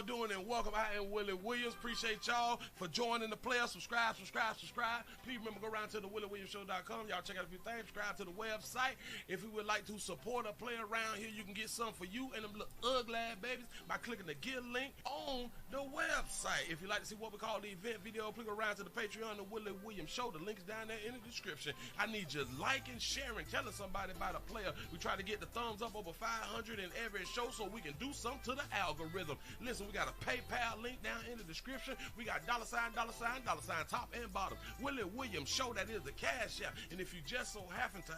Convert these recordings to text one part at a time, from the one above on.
doing, and welcome. I am Willie Williams. Appreciate y'all for joining the player. Subscribe. Please remember, go around to the WillieWilliamsShow.com. Y'all check out a few things. Subscribe to the website. If you would like to support a player around here, you can get something for you and them little ugly ass babies by clicking the Get link on the website. If you'd like to see what we call the event video, click around to the Patreon, the Willie Williams Show. The link's down there in the description. I need you liking, sharing, telling somebody about a player. We try to get the thumbs up over 500 in every show so we can do something to the algorithm. Listen, we got a PayPal link down in the description. We got $, top and bottom. Willie Williams Show, that is the cash app. And if you just so happen to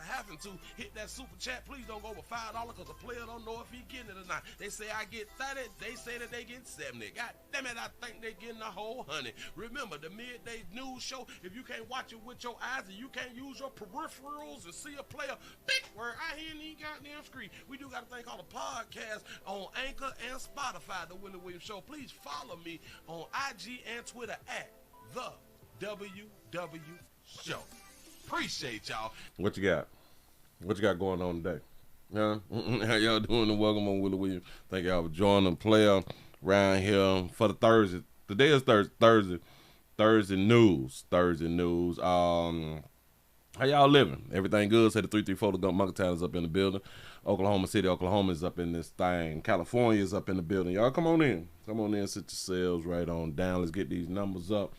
hit that super chat, please don't go over $5 because the player don't know if he getting it or not. They say I get 30, they say that they get 70. God damn it, I think they getting a whole 100. Remember, the midday news show, if you can't watch it with your eyes and you can't use your peripherals and see a player, big word, I hear any goddamn screen. We do got a thing called a podcast on Anchor and Spotify, the Willie Williams Show. Please follow me on IG and Twitter at the WW Show. Appreciate y'all. What you got? What you got going on today? Huh? How y'all doing? And welcome on Willie Williams. Thank y'all for joining the player around here for the Thursday. Today is Thursday news. How y'all living? Everything good? Say the 334 Gump Monkey Town is up in the building. Oklahoma City, Oklahoma is up in this thing. California is up in the building. Y'all come on in. Sit yourselves right on down. Let's get these numbers up.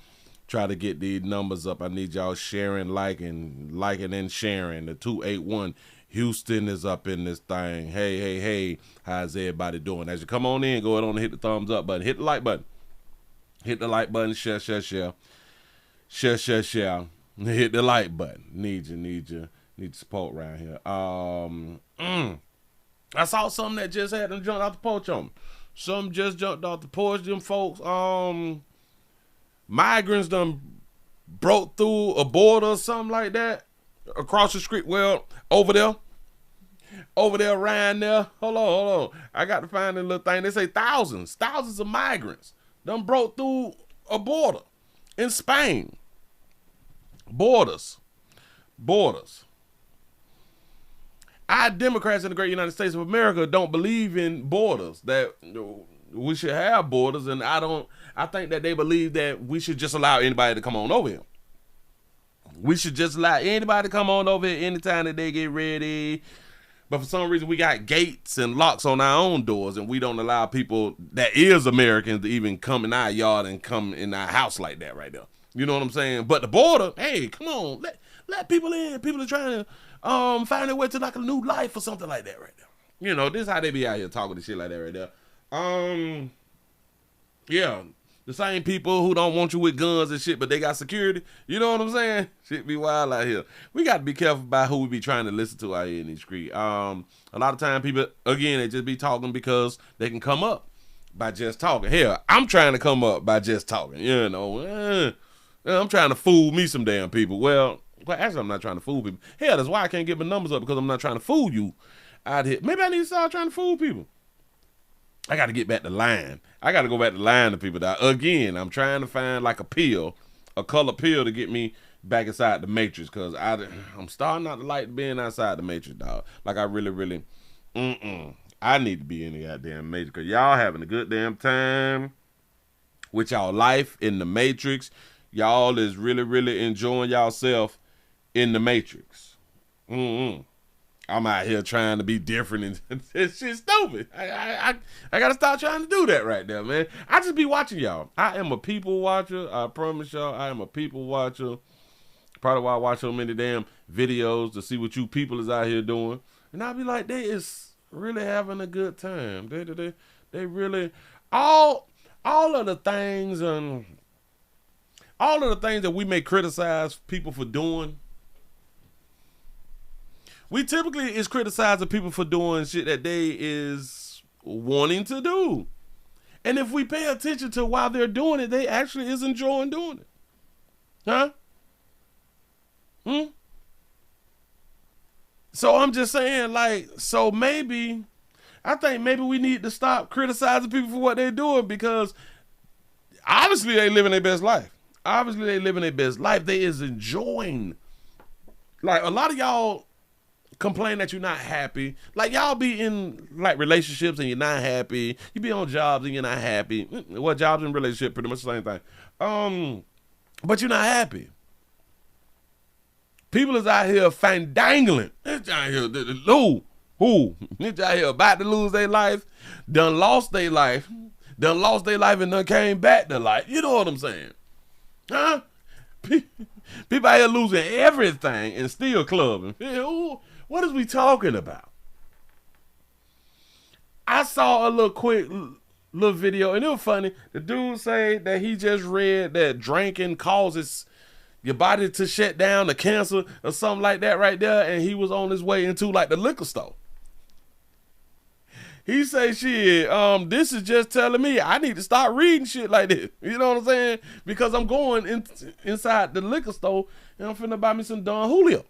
Try to get these numbers up. I need y'all sharing, liking and sharing. The 281 Houston is up in this thing. Hey. How's everybody doing? As you come on in, go ahead and hit the thumbs up button. Hit the like button. Share. Share. Hit the like button. Need support around here. I saw something that just had them jumped out the porch on me. Something just jumped off the porch. Them folks, migrants done broke through a border or something like that across the street. Well, over there around there. Hold on. I got to find a little thing. They say thousands of migrants done broke through a border in Spain. Borders. Our Democrats in the great United States of America don't believe in borders, that we should have borders, and I think that they believe that we should just allow anybody to come on over here. We should just allow anybody to come on over here anytime that they get ready. But for some reason, we got gates and locks on our own doors, and we don't allow people that is Americans to even come in our yard and come in our house like that right there. You know what I'm saying? But the border, hey, come on, let people in. People are trying to find their way to like a new life or something like that right there. You know, this is how they be out here talking the shit like that right there. Yeah, the same people who don't want you with guns and shit, but they got security. You know what I'm saying? Shit be wild out here. We got to be careful about who we be trying to listen to out here in these streets. A lot of time people, again, they just be talking because they can come up by just talking. Hell, I'm trying to come up by just talking. You know, I'm trying to fool me some damn people. Well, actually, I'm not trying to fool people. Hell, that's why I can't get my numbers up, because I'm not trying to fool you out here. Maybe I need to start trying to fool people. I got to get back to lying. I got to go back to lying to people. Again, I'm trying to find like a color pill to get me back inside the matrix, because I'm starting not to like being outside the matrix, dog. Like I really, I need to be in the goddamn matrix, because y'all having a good damn time with y'all life in the matrix. Y'all is really enjoying y'allself in the matrix. I'm out here trying to be different, and it's shit stupid. I gotta stop trying to do that right there, man. I just be watching y'all. I am a people watcher. I promise y'all, I am a people watcher. Probably why I watch so many damn videos to see what you people is out here doing. And I be like, they is really having a good time. They really all of the things that we may criticize people for doing, we typically is criticizing people for doing shit that they is wanting to do. And if we pay attention to why they're doing it, they actually is enjoying doing it. Huh? So I'm just saying, like, I think maybe we need to stop criticizing people for what they're doing, because obviously they living their best life. They is enjoying. Like, a lot of y'all complain that you're not happy. Like, y'all be in like relationships and you're not happy. You be on jobs and you're not happy. Well, jobs and relationship pretty much the same thing. But you're not happy. People is out here fandangling. It's out here, it's out here about to lose their life, done lost their life and done came back to life. You know what I'm saying? Huh? People out here losing everything and still clubbing. What is we talking about? I saw a little video, and it was funny. The dude said that he just read that drinking causes your body to shut down, the cancer or something like that right there, and he was on his way into like the liquor store. He say, shit, this is just telling me I need to start reading shit like this. You know what I'm saying? Because I'm going inside the liquor store and I'm finna buy me some Don Julio.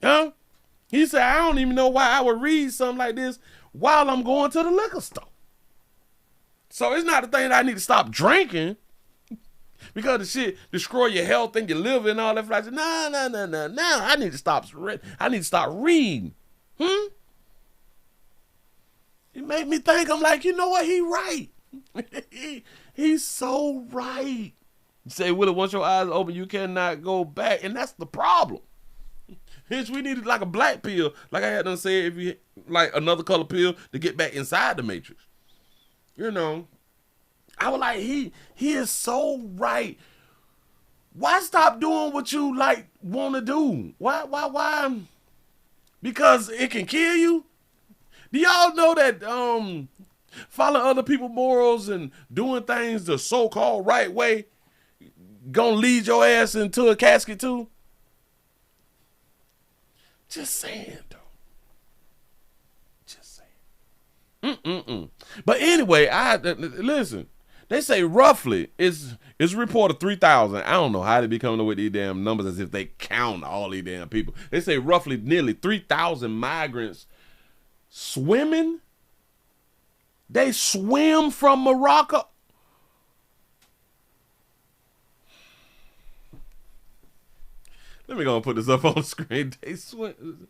Huh? He said, I don't even know why I would read something like this while I'm going to the liquor store. So it's not the thing that I need to stop drinking because the shit destroy your health and your liver and all that. No. I need to stop reading. It made me think, I'm like, you know what? He right. He's so right. You say, Willie, once your eyes open, you cannot go back. And that's the problem. Hence, we needed like a black pill. Like I had done said, if you like another color pill to get back inside the matrix. You know, I was like, he is so right. Why stop doing what you like want to do? Why? Because it can kill you. Do y'all know that following other people's morals and doing things the so-called right way gonna lead your ass into a casket too? Just saying, though. Just saying. But anyway, listen. They say roughly it's reported 3,000. I don't know how they be coming up with these damn numbers as if they count all these damn people. They say roughly nearly 3,000 migrants swimming. They swim from Morocco. Let me go and put this up on the screen. They swim.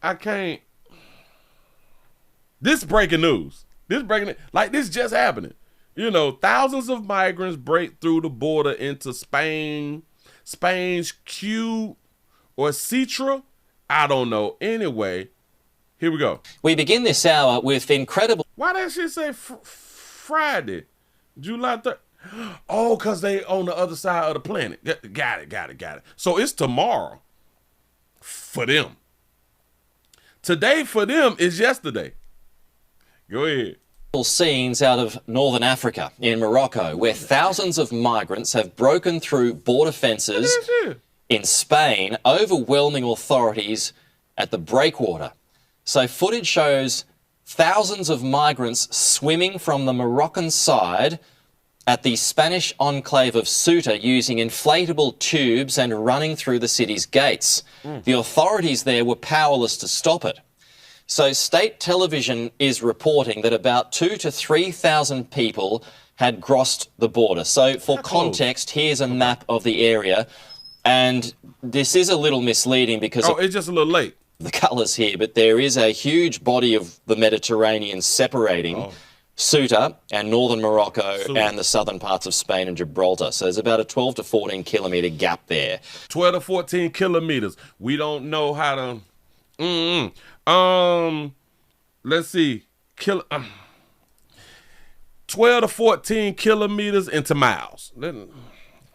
I can't. This breaking news. This just happening. You know, thousands of migrants break through the border into Spain. Spain's Q or Citra. I don't know. Anyway, here we go. We begin this hour with incredible. Why that shit say Friday, July 3rd? Oh, because they on the other side of the planet. Got it. So it's tomorrow for them. Today for them is yesterday. Go ahead. Scenes out of northern Africa in Morocco, where thousands of migrants have broken through border fences in Spain, overwhelming authorities at the breakwater. So footage shows thousands of migrants swimming from the Moroccan side at the Spanish enclave of Ceuta using inflatable tubes and running through the city's gates. The authorities there were powerless to stop it. So state television is reporting that about 2,000 to 3,000 people had crossed the border. So for context, here's a map of the area. And this is a little misleading because it's just a little late. The colours here, but there is a huge body of the Mediterranean separating Ceuta and northern Morocco and the southern parts of Spain and Gibraltar. So there's about a 12 to 14 kilometre gap there. 12 to 14 kilometres. We don't know how to... let's see. 12 to 14 kilometers into miles. Can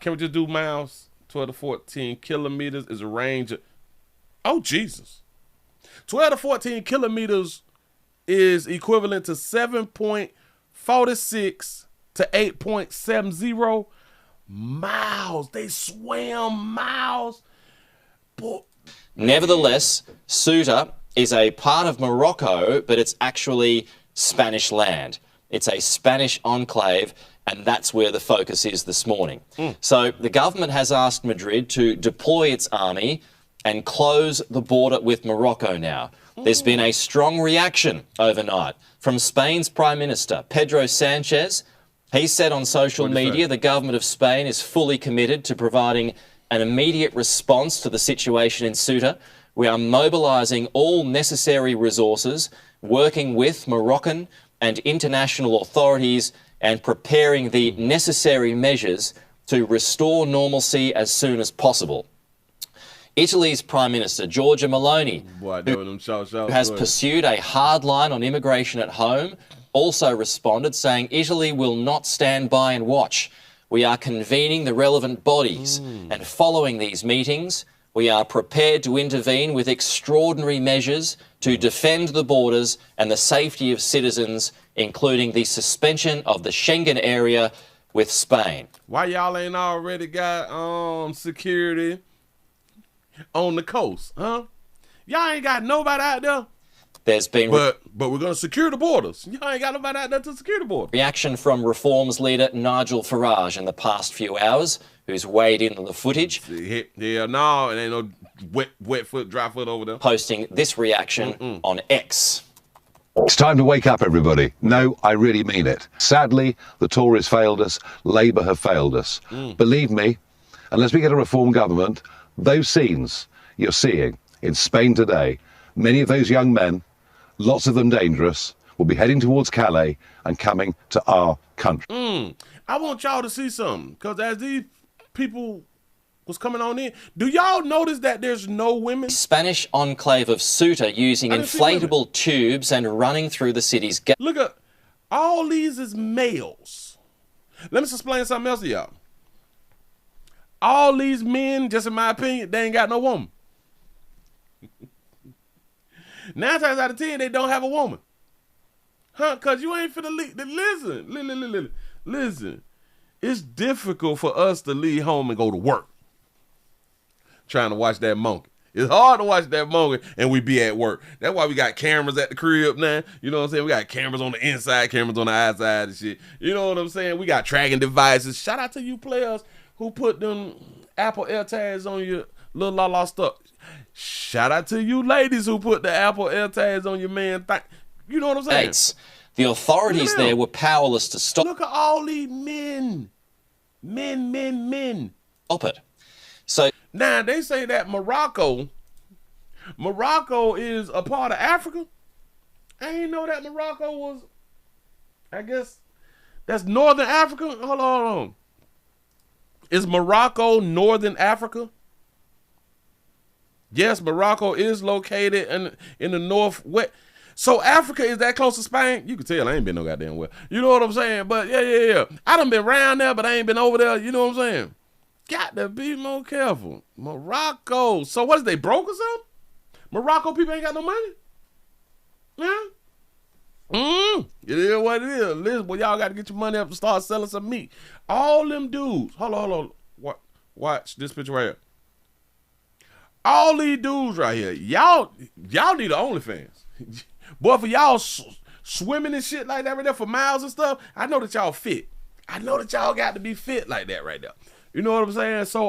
we just do miles? 12 to 14 kilometers is a range of... Oh, Jesus. 12 to 14 kilometers is equivalent to 7.46 to 8.70 miles. They swam miles. Nevertheless, Ceuta is a part of Morocco, but it's actually Spanish land. It's a Spanish enclave, and that's where the focus is this morning. So the government has asked Madrid to deploy its army and close the border with Morocco now. There's been a strong reaction overnight from Spain's Prime Minister, Pedro Sanchez. He said on social media the government of Spain is fully committed to providing an immediate response to the situation in Ceuta, We are mobilising all necessary resources, working with Moroccan and international authorities and preparing the necessary measures to restore normalcy as soon as possible. Italy's Prime Minister, Giorgia Meloni, who has pursued a hard line on immigration at home, also responded, saying Italy will not stand by and watch. We are convening the relevant bodies, and following these meetings, we are prepared to intervene with extraordinary measures to defend the borders and the safety of citizens, including the suspension of the Schengen area with Spain. Why y'all ain't already got security on the coast, huh? Y'all ain't got nobody out there. There's been but we're gonna secure the borders. Y'all ain't got nobody out there to secure the border. Reaction from Reform's leader Nigel Farage in the past few hours, who's weighed in on the footage. Yeah, no, it ain't no wet foot, dry foot over there. Posting this reaction on X. It's time to wake up, everybody. No, I really mean it. Sadly, the Tories failed us. Labour have failed us. Believe me, unless we get a reform government, those scenes you're seeing in Spain today, many of those young men, lots of them dangerous, will be heading towards Calais and coming to our country. I want y'all to see something, because as these people was coming on in, do y'all notice that there's no women? Spanish enclave of Ceuta using inflatable tubes and running through the city's gates. Look at all these is males. Let me explain something else to y'all. All these men, just in my opinion, they ain't got no woman. 9 times out of 10, they don't have a woman. Huh? Because you ain't finna leave. Listen. It's difficult for us to leave home and go to work trying to watch that monkey. It's hard to watch that monkey and we be at work. That's why we got cameras at the crib now. You know what I'm saying? We got cameras on the inside, cameras on the outside and shit. You know what I'm saying? We got tracking devices. Shout out to you players who put them Apple AirTags on your little la stuff. Shout out to you ladies who put the Apple AirTags on your man thing. You know what I'm saying? The authorities there were powerless to stop. Look at all these men. Men. Stop it. So now they say that Morocco is a part of Africa. I didn't know that Morocco was, I guess that's Northern Africa. Hold on. Is Morocco Northern Africa? Yes, Morocco is located in the northwest. So Africa is that close to Spain? You can tell I ain't been no goddamn well. You know what I'm saying? But yeah. I done been around there, but I ain't been over there. You know what I'm saying? Got to be more careful. Morocco. So what is they broke or something? Morocco people ain't got no money? Yeah? It is what it is. Listen, well, y'all got to get your money up and start selling some meat. All them dudes. Hold on. Watch this picture right here. All these dudes right here. Y'all need an OnlyFans. Boy, for y'all swimming and shit like that right there for miles and stuff, I know that y'all fit. I know that y'all got to be fit like that right there. You know what I'm saying? So,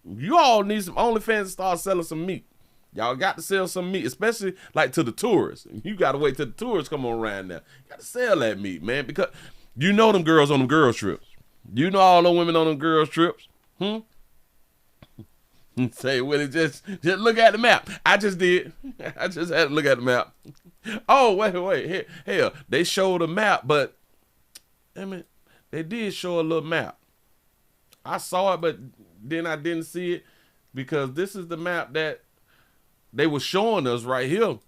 you all need some OnlyFans to start selling some meat. Y'all got to sell some meat, especially like to the tourists. You got to wait till the tourists come on around now. You got to sell that meat, man, because you know them girls on them girls trips. You know all them women on them girls trips. Say, Willie, just look at the map. I just did. I just had to look at the map. Oh, wait. Hell, they showed a map, but I mean, they did show a little map. I saw it, but then I didn't see it because this is the map that they were showing us right here.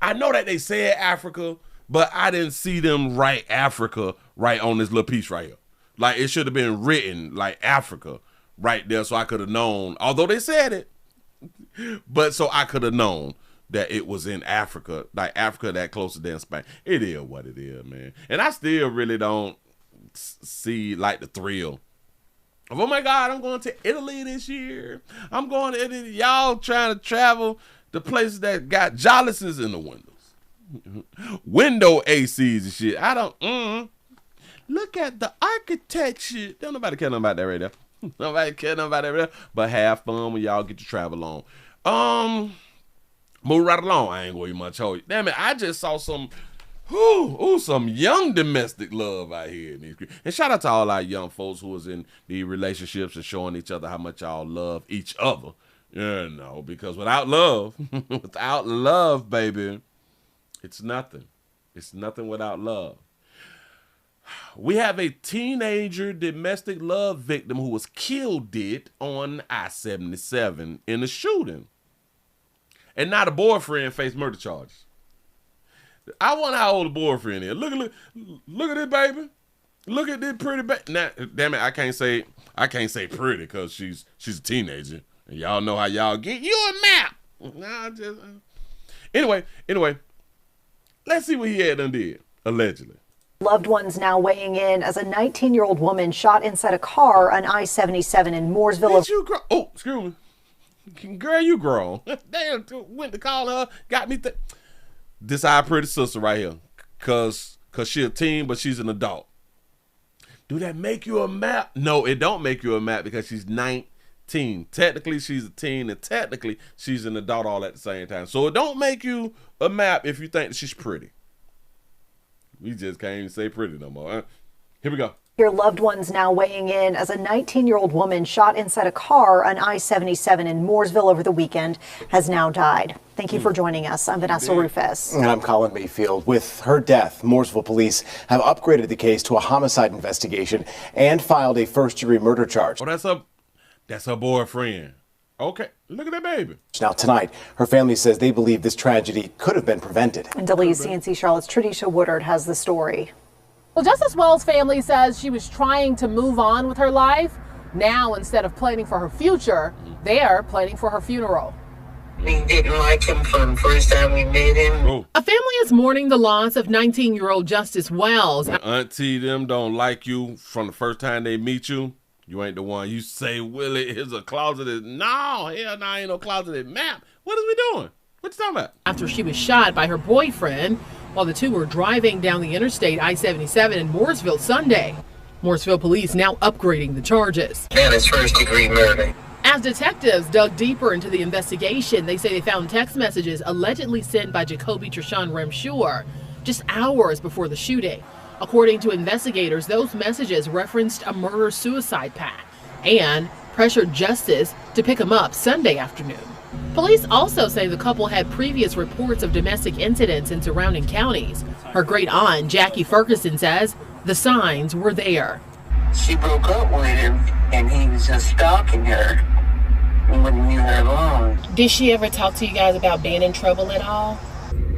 I know that they said Africa, but I didn't see them write Africa right on this little piece right here. Like, it should have been written like Africa right there, so I could have known, although they said it, but so I could have known that it was in Africa, like Africa that closer than Spain. It is what it is, man. And I still really don't see like the thrill of, oh my God, I'm going to Italy this year. I'm going to Italy. Y'all trying to travel to places that got jalousies in the windows. Window ACs and shit. I don't, look at the architecture. Don't nobody care nothing about that right there. Nobody care nothing about that right there. But have fun when y'all get to travel on. Move right along. I ain't going to eat much hold you. Damn it, I just saw some some young domestic love out here in these. And shout out to all our young folks who was in these relationships and showing each other how much y'all love each other. Yeah, no, because without love, without love, baby, it's nothing. It's nothing without love. We have a teenager domestic love victim who was killed dead on I-77 in a shooting. And now the boyfriend faced murder charges. I wonder how old the boyfriend is. Look at this baby. Look at this pretty baby. Now, damn it, I can't say pretty because she's a teenager. And y'all know how y'all get. You a map. Nah, Anyway, let's see what he had done did, allegedly. Loved ones now weighing in as a 19-year-old woman shot inside a car on I-77 in Mooresville. Oh, excuse me. Girl, you grown. They went to call her, got me. This our pretty sister right here. Cause she a teen, but she's an adult. Do that make you a map? No, it don't make you a map because she's 19. Technically, she's a teen, and technically, she's an adult all at the same time. So it don't make you a map if you think that she's pretty. We just can't even say pretty no more. Here we go. Your loved ones now weighing in as a 19-year-old woman shot inside a car on I-77 in Mooresville over the weekend has now died. Thank you for joining us. I'm Vanessa Rufus. And I'm Colin Mayfield. With her death, Mooresville police have upgraded the case to a homicide investigation and filed a first-degree murder charge. Oh, that's her boyfriend. Okay, look at that baby. Now tonight, her family says they believe this tragedy could have been prevented. And WCNC Charlotte's Tradisha Woodard has the story. Well, Justice Wells' family says she was trying to move on with her life. Now, instead of planning for her future, they're planning for her funeral. We didn't like him from the first time we met him. Oh. A family is mourning the loss of 19-year-old Justice Wells. When auntie them don't like you from the first time they meet you, you ain't the one. You say, Willie, here's a closeted. No, hell no, ain't no closeted map. What is we doing? What you talking about? After she was shot by her boyfriend while the two were driving down the interstate I-77 in Mooresville Sunday. Mooresville police now upgrading the charges. And it's first-degree murder. As detectives dug deeper into the investigation, they say they found text messages allegedly sent by Jacoby Treshawn Remshur just hours before the shooting. According to investigators, those messages referenced a murder-suicide pact and pressured Justice to pick him up Sunday afternoon. Police also say the couple had previous reports of domestic incidents in surrounding counties. Her great aunt, Jackie Ferguson, says the signs were there. She broke up with him, and he was just stalking her. He wouldn't leave her alone. Did she ever talk to you guys about being in trouble at all?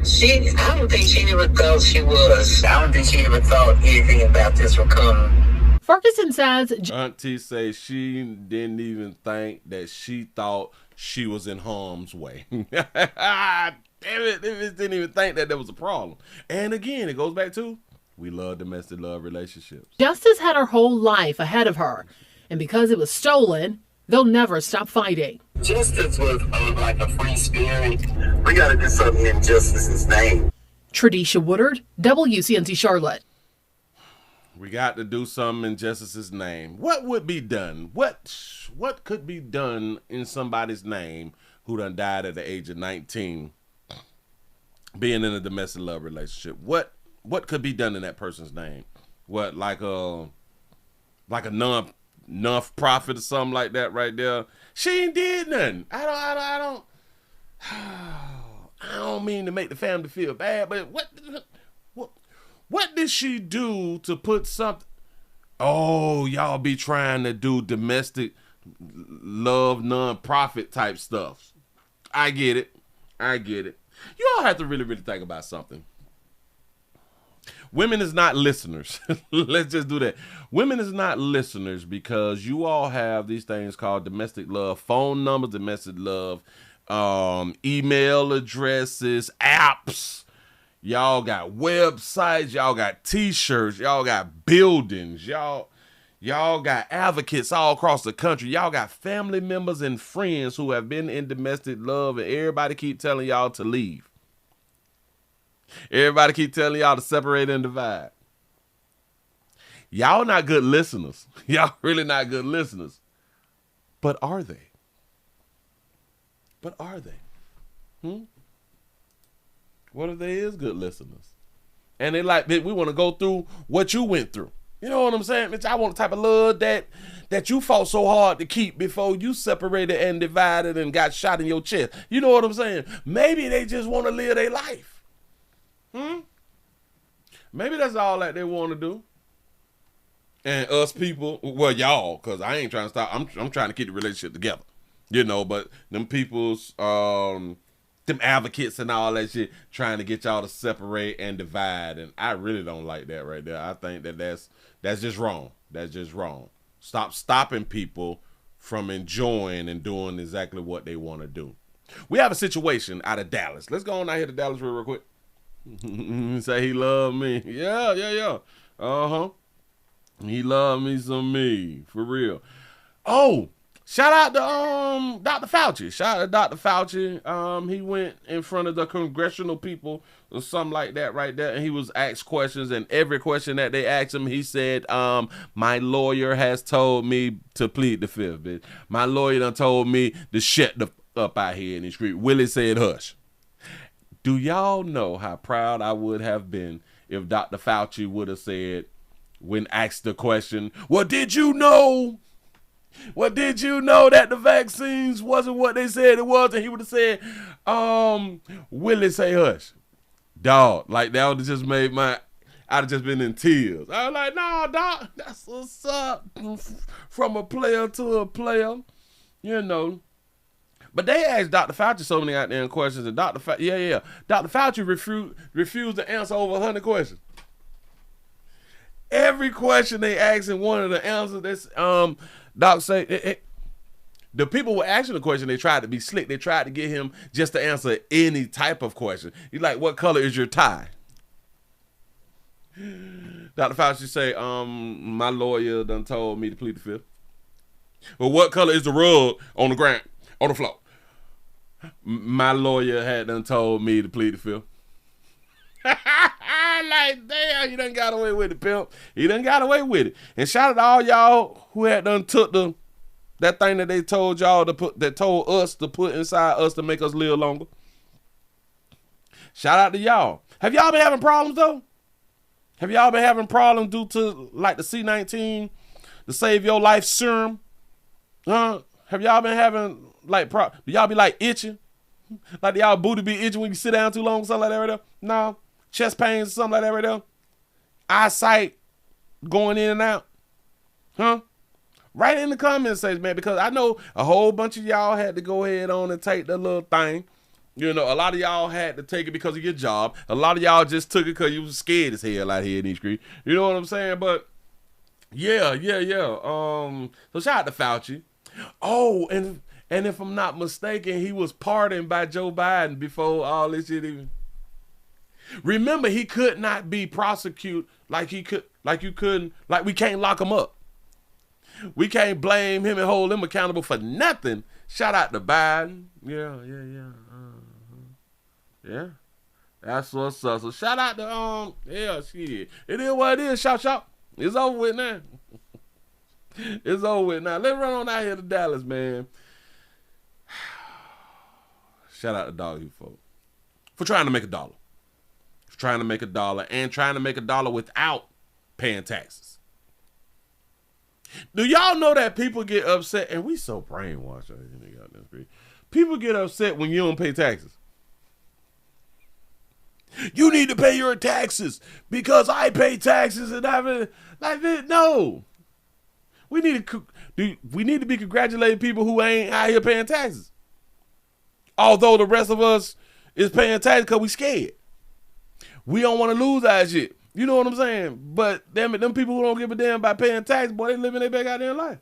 I don't think she ever thought she was. I don't think she ever thought anything about this would come. Ferguson says Auntie say she didn't even think that she thought she was in harm's way. Damn it, they just didn't even think that there was a problem. And again, it goes back to, we love domestic love relationships. Justice had her whole life ahead of her, and because it was stolen, they'll never stop fighting. Justice was like a free spirit. We got to do something in Justice's name. Tradisha Woodard, WCNC Charlotte. We got to do something in Justice's name. What would be done? What could be done in somebody's name who done died at the age of 19, being in a domestic love relationship? What could be done in that person's name? What, like a non-profit or something like that right there? She ain't did nothing. I don't mean to make the family feel bad, but what did she do to put something? Oh, y'all be trying to do domestic love non-profit type stuff. I get it. You all have to really, really think about something. Women is not listeners. Let's just do that. Women is not listeners because you all have these things called domestic love phone numbers, domestic love email addresses, apps. Y'all got websites. Y'all got t-shirts. Y'all got buildings. Y'all got advocates all across the country. Y'all got family members and friends who have been in domestic love, and everybody keep telling y'all to leave. Everybody keep telling y'all to separate and divide. Y'all not good listeners. Y'all really not good listeners. But are they? What if they is good listeners? And they like, we want to go through what you went through. You know what I'm saying? Bitch, I want the type of love that you fought so hard to keep before you separated and divided and got shot in your chest. You know what I'm saying? Maybe they just want to live their life. Maybe that's all that they want to do. And us people, well, y'all, because I ain't trying to stop. I'm trying to keep the relationship together. You know, but them people's, them advocates and all that shit trying to get y'all to separate and divide. And I really don't like that right there. I think that's just wrong. That's just wrong. Stop stopping people from enjoying and doing exactly what they want to do. We have a situation out of Dallas. Let's go on out here to Dallas real quick. Say he love me. Yeah. Uh-huh. He love me some me. For real. Oh, shout out to Dr. Fauci. Shout out to Dr. Fauci. He went in front of the congressional people or something like that right there, and he was asked questions, and every question that they asked him, he said, my lawyer has told me to plead the fifth, bitch. My lawyer done told me to shut the up out here in the street. Willie said hush. Do y'all know how proud I would have been if Dr. Fauci would have said, when asked the question, well, did you know? Well, did you know that the vaccines wasn't what they said it was? And he would have said, Willie say hush. Dog, like that would have just made I'd have just been in tears. I was like, nah, dog, that's what's up. From a player to a player, you know. But they asked Dr. Fauci so many goddamn questions, and Dr. Fauci refused to answer over 100 questions. Every question they asked him, one of the answers, this Doc say, the people were asking the question, they tried to be slick. They tried to get him just to answer any type of question. He's like, what color is your tie? Dr. Fauci say, my lawyer done told me to plead the fifth. Well, what color is the rug on the ground, on the floor? My lawyer had done told me to plead the fifth. Like, damn, he done got away with it, pimp. He done got away with it. And shout out to all y'all who had done took that thing that they told y'all to put, that told us to put inside us to make us live longer. Shout out to y'all. Have y'all been having problems though? Have y'all been having problems due to like the C-19, the Save Your Life serum? Have y'all been having like, do y'all be like itching? Like y'all booty be itching when you sit down too long, something like that right there? No. Chest pains, something like that right there? Eyesight going in and out? Write in the comment section, man, because I know a whole bunch of y'all had to go ahead on and take that little thing. You know, a lot of y'all had to take it because of your job. A lot of y'all just took it because you was scared as hell out here in these streets. You know what I'm saying? But yeah. So shout out to Fauci. Oh, and if I'm not mistaken, he was pardoned by Joe Biden before all this shit even. Remember, he could not be prosecuted like you couldn't, like we can't lock him up. We can't blame him and hold him accountable for nothing. Shout out to Biden. Yeah. That's what's up. So shout out to, shit. It is what it is. Shout. It's over with now. It's over with now. Let's run on out here to Dallas, man. Shout out to Doggy folk for trying to make a dollar. Trying to make a dollar and trying to make a dollar without paying taxes. Do y'all know that people get upset, and we so brainwashed out here. People get upset when you don't pay taxes. You need to pay your taxes because I pay taxes and I've like no. We need to be congratulating people who ain't out here paying taxes. Although the rest of us is paying taxes because we scared. We don't want to lose our shit. You know what I'm saying? But damn it, them people who don't give a damn about paying taxes, boy, they living their best goddamn life.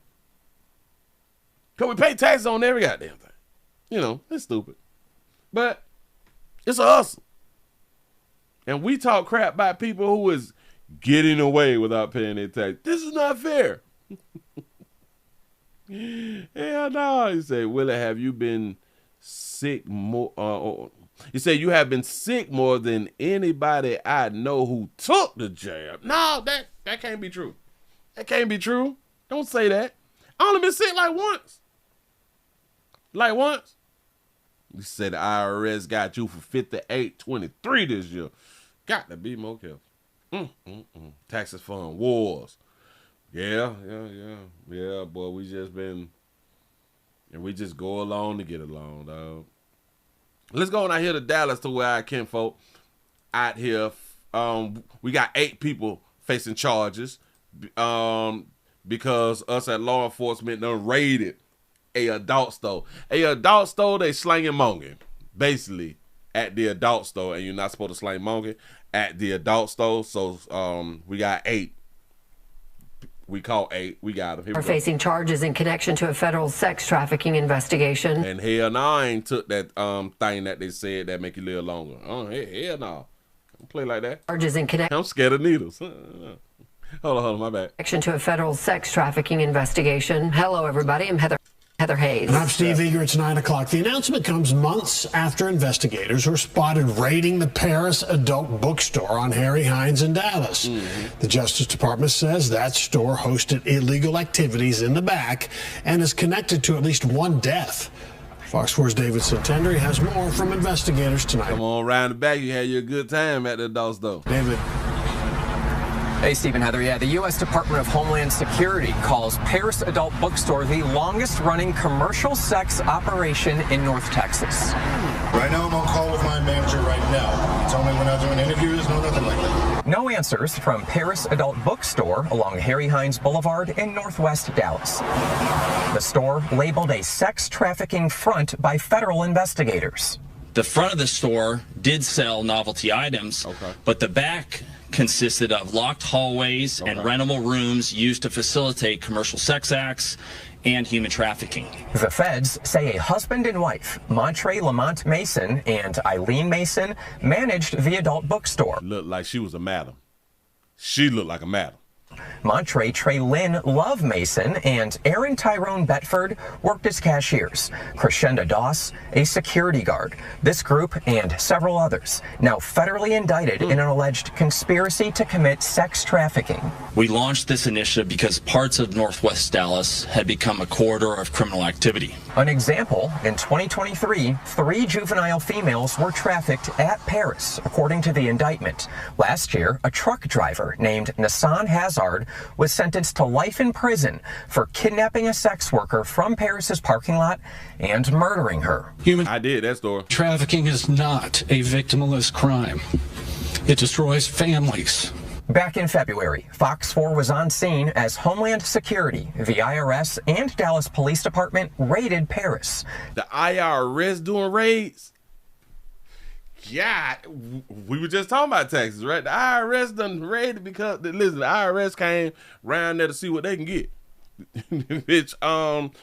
Because we pay taxes on every goddamn thing. You know, it's stupid. But it's a hustle. And we talk crap about people who is getting away without paying their taxes. This is not fair. Hell no. You say, Willie, have you been sick more? You say you have been sick more than anybody I know who took the jab. No, that can't be true. That can't be true. Don't say that. I only been sick like once. Like once. You said the IRS got you for $58.23 this year. Got to be more careful. Taxes fund wars. Yeah, boy, we just go along to get along, dog. Let's go on out here to Dallas to where our kinfolk out here. We got 8 people facing charges because us at law enforcement done raided a adult store. A adult store, they slanging monging, basically, at the adult store, and you're not supposed to slang monging at the adult store. So we got 8. We caught 8. We got them. Are facing charges in connection to a federal sex trafficking investigation. And hell no, I ain't took that thing that they said that make you live longer. Oh, hell no. Don't play like that. Charges in connection. I'm scared of needles. Hold on, my bad. Connection to a federal sex trafficking investigation. Hello, everybody. I'm Heather Hayes. And I'm Steve Eager. It's 9 o'clock. The announcement comes months after investigators were spotted raiding the Paris adult bookstore on Harry Hines in Dallas. The Justice Department says that store hosted illegal activities in the back and is connected to at least 1 death. Fox 4's David Santendry has more from investigators tonight. Come on, round the back. You had your good time at the adult store. David. Hey, Steve and Heather. Yeah, the U.S. Department of Homeland Security calls Paris Adult Bookstore the longest-running commercial sex operation in North Texas. Right now, I'm on call with my manager right now. He told me we're not doing interviews, no nothing like that. No answers from Paris Adult Bookstore along Harry Hines Boulevard in Northwest Dallas. The store labeled a sex trafficking front by federal investigators. The front of the store did sell novelty items, but the back consisted of locked hallways and rentable rooms used to facilitate commercial sex acts and human trafficking. The feds say a husband and wife, Montre Lamont Mason and Eileen Mason, managed the adult bookstore. Looked like she was a madam. She looked like a madam. Montre Traylyn Love Mason and Aaron Tyrone Betford worked as cashiers. Crescenda Doss, a security guard. This group and several others now federally indicted in an alleged conspiracy to commit sex trafficking. We launched this initiative because parts of Northwest Dallas had become a corridor of criminal activity. An example, in 2023, 3 juvenile females were trafficked at Paris, according to the indictment. Last year, a truck driver named Nassan Hazard was sentenced to life in prison for kidnapping a sex worker from Paris's parking lot and murdering her. I did that story. Trafficking is not a victimless crime. It destroys families. Back in February, Fox 4 was on scene as Homeland Security, the IRS, and Dallas Police Department raided Paris. The IRS doing raids? Yeah, we were just talking about Texas, right? The IRS done raided because, listen, the IRS came round there to see what they can get. Bitch,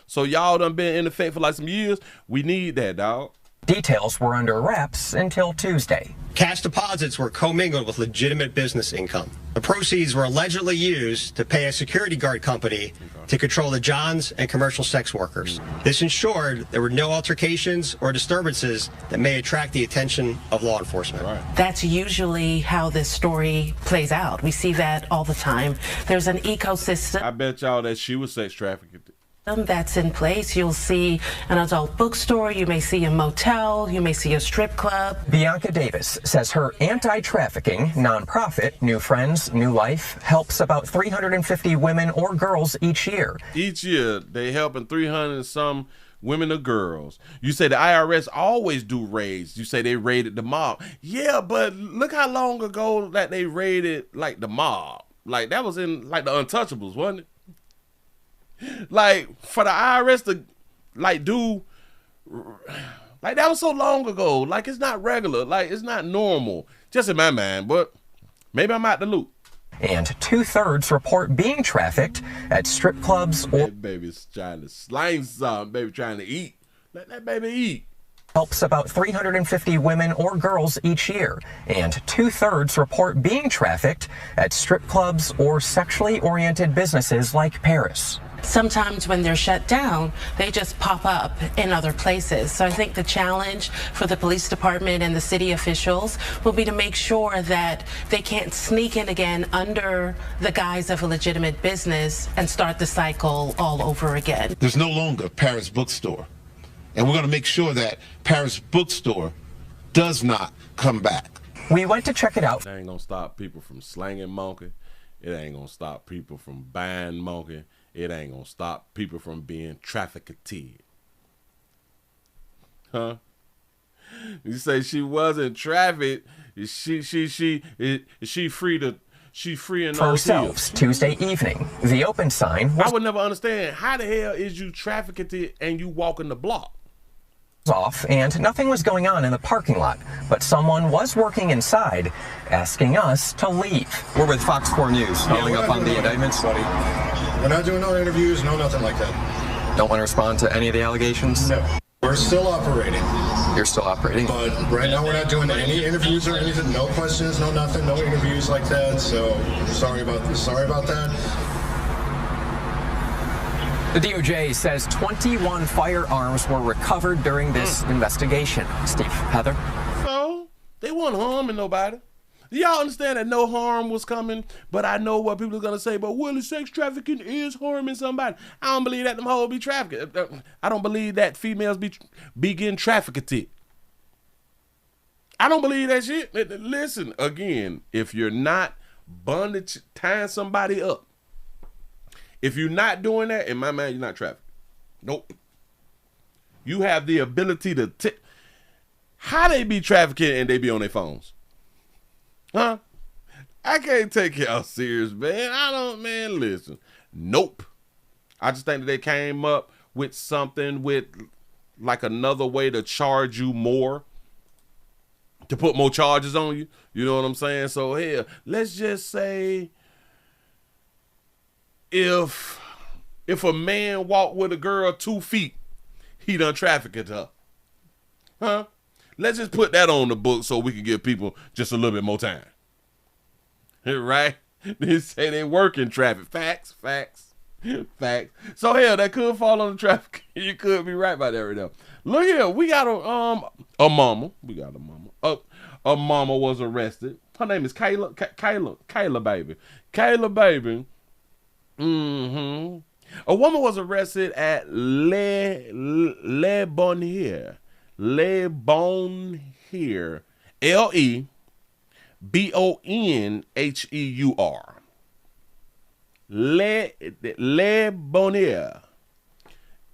so y'all done been in effect for like some years. We need that, dog. Details were under wraps until Tuesday. Cash deposits were commingled with legitimate business income. The proceeds were allegedly used to pay a security guard company to control the Johns and commercial sex workers. This ensured there were no altercations or disturbances that may attract the attention of law enforcement. That's usually how this story plays out. We see that all the time. There's an ecosystem. I bet y'all that she was sex trafficked. That's in place. You'll see an adult bookstore, you may see a motel, you may see a strip club. Bianca Davis says her anti-trafficking nonprofit, New Friends, New Life, helps about 350 women or girls each year. Each year, they helping 300 and some women or girls. You say the IRS always do raids. You say they raided the mob. Yeah, but look how long ago that they raided like the mob. Like that was in like the Untouchables, wasn't it? Like for the IRS to like do like that was so long ago. Like it's not regular. Like it's not normal. Just in my mind, but maybe I'm out the loop. And 2/3 report being trafficked at strip clubs or that baby's trying to slang something. Baby trying to eat. Let that baby eat. Helps about 350 women or girls each year, and 2/3 report being trafficked at strip clubs or sexually oriented businesses like Paris. Sometimes when they're shut down, they just pop up in other places. So I think the challenge for the police department and the city officials will be to make sure that they can't sneak in again under the guise of a legitimate business and start the cycle all over again. There's no longer Paris Bookstore. And we're going to make sure that Paris Bookstore does not come back. We went to check it out. They ain't going to stop people from slanging monkey it ain't gonna stop people from buying monkey. It ain't gonna stop people from being trafficked. Huh? You say she wasn't trafficked. She free to. She's free in for ourselves Tuesday evening. The open sign was I would never understand how the hell is you trafficked and you walking the block off, and nothing was going on in the parking lot, but someone was working inside, asking us to leave. We're with Fox 4 News, following up on the indictments. We're not doing no interviews, no nothing like that. Don't want to respond to any of the allegations? No. We're still operating. You're still operating? But right now we're not doing any interviews or anything. No questions, no nothing, no interviews like that. So sorry about that. The DOJ says 21 firearms were recovered during this investigation. Steve, Heather? So they weren't harming nobody. Do y'all understand that no harm was coming? But I know what people are going to say, but Willie, sex trafficking is harming somebody. I don't believe that them hoes be trafficked. I don't believe that females be getting trafficked. I don't believe that shit. Listen, again, if you're not bondage, tying somebody up, if you're not doing that, in my mind, you're not trafficked. Nope. You have the ability to how they be trafficking and they be on their phones? Huh? I can't take y'all serious, man. Listen. Nope. I just think that they came up with something with like another way to charge you more, to put more charges on you. You know what I'm saying? So here, let's just say if a man walked with a girl 2 feet, he done trafficked her. Huh? Let's just put that on the book so we can give people just a little bit more time. Right? They say they work in traffic. Facts. So hell, that could fall on the traffic. You could be right about that right now. Look here, we got a mama. We got a mama. A mama was arrested. Her name is Kayla baby. Kayla baby. A woman was arrested at Le Bonheur. LeBonheur. Le Bonheur.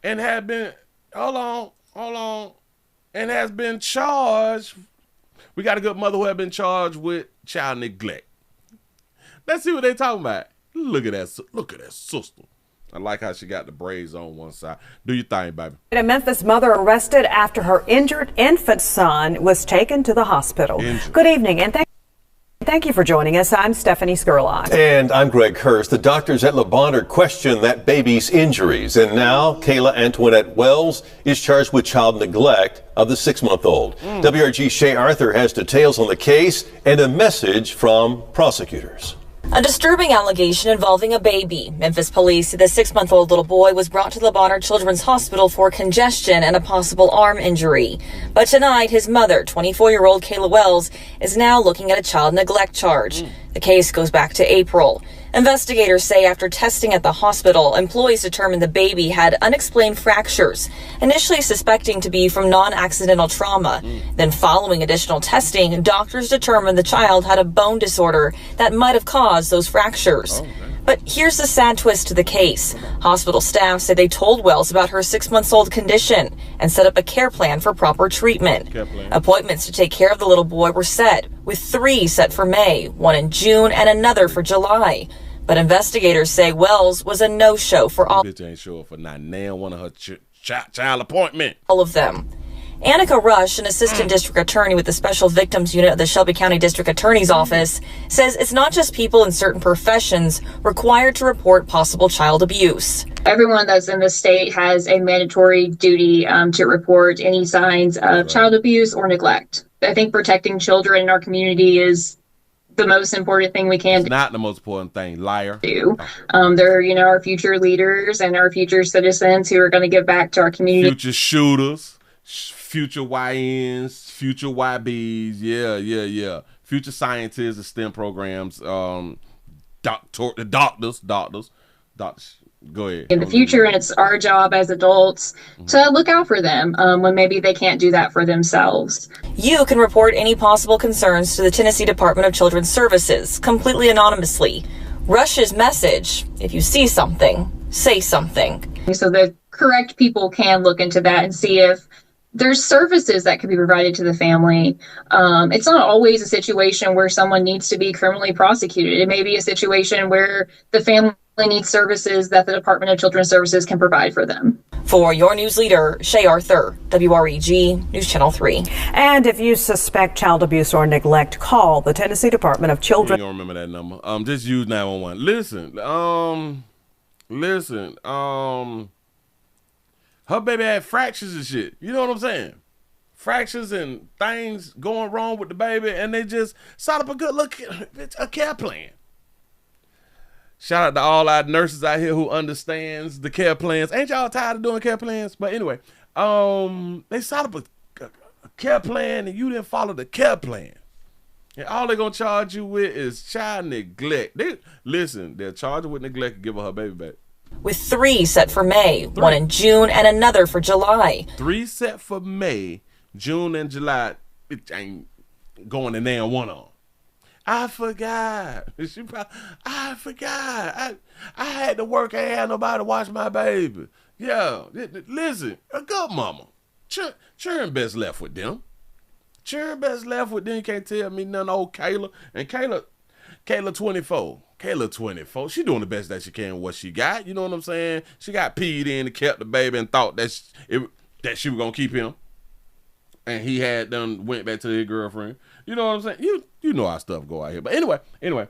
And had been, hold on, and has been charged. We got a good mother who had been charged with child neglect. Let's see what they talking about. Look at that sister. I like how she got the braids on one side. Do your thing, baby. A Memphis mother arrested after her injured infant son was taken to the hospital. Good evening, and thank you for joining us. I'm Stephanie Skurlock. And I'm Greg Hurst. The doctors at Le Bonheur questioned that baby's injuries. And now Kayla Antoinette Wells is charged with child neglect of the 6-month-old. WRG's Shay Arthur has details on the case and a message from prosecutors. A disturbing allegation involving a baby. Memphis police say the 6-month-old little boy was brought to Le Bonheur Children's Hospital for congestion and a possible arm injury. But tonight, his mother, 24-year-old Kayla Wells, is now looking at a child neglect charge. The case goes back to April. Investigators say after testing at the hospital, employees determined the baby had unexplained fractures, initially suspecting to be from non-accidental trauma. Then following additional testing, doctors determined the child had a bone disorder that might have caused those fractures. But here's the sad twist to the case. Hospital staff say they told Wells about her 6-month-old condition and set up a care plan for proper treatment. Appointments to take care of the little boy were set, with 3 set for May, 1 in June, and another for July. But investigators say Wells was a no-show for all. Bitch ain't show up for not nail one of her child appointment. All of them. Annika Rush, an assistant district attorney with the Special Victims Unit of the Shelby County District Attorney's Office, says it's not just people in certain professions required to report possible child abuse. Everyone that's in the state has a mandatory duty to report any signs of child abuse or neglect. I think protecting children in our community is the most important thing we can do. Not the most important thing, liar. They're, our future leaders and our future citizens who are going to give back to our community. Future shooters. Future YNs, future YBs, yeah. Future scientists, the STEM programs, doctors. Go ahead. In the future, and it's our job as adults to look out for them when maybe they can't do that for themselves. You can report any possible concerns to the Tennessee Department of Children's Services completely anonymously. Rush's message: if you see something, say something. So the correct people can look into that and see if there's services that could be provided to the family. It's not always a situation where someone needs to be criminally prosecuted. It may be a situation where the family needs services that the Department of Children's Services can provide for them. For your news leader, Shay Arthur, WREG News Channel 3. And if you suspect child abuse or neglect, call the Tennessee Department of Children. You don't remember that number. Just use 911. Listen. Her baby had fractures and shit. You know what I'm saying? Fractures and things going wrong with the baby, and they just set up a good look, a care plan. Shout out to all our nurses out here who understands the care plans. Ain't y'all tired of doing care plans? But anyway, they set up a care plan, and you didn't follow the care plan. And all they're going to charge you with is child neglect. They'll charge her with neglect and give her baby back. With 3 set for May, 1 in June, and another for July. 3 set for May, June, and July. It ain't going in there and one on. I forgot. I forgot. I had to work. I ain't had nobody to watch my baby. Yeah, listen, a good mama. Churn best left with them. Churn best left with them. You can't tell me nothing. Old Kayla. And Kayla 24. Kayla 24. She doing the best that she can with what she got. You know what I'm saying? She got peed in and kept the baby and thought that she was going to keep him. And he had done went back to his girlfriend. You know what I'm saying? You know how stuff go out here. But anyway.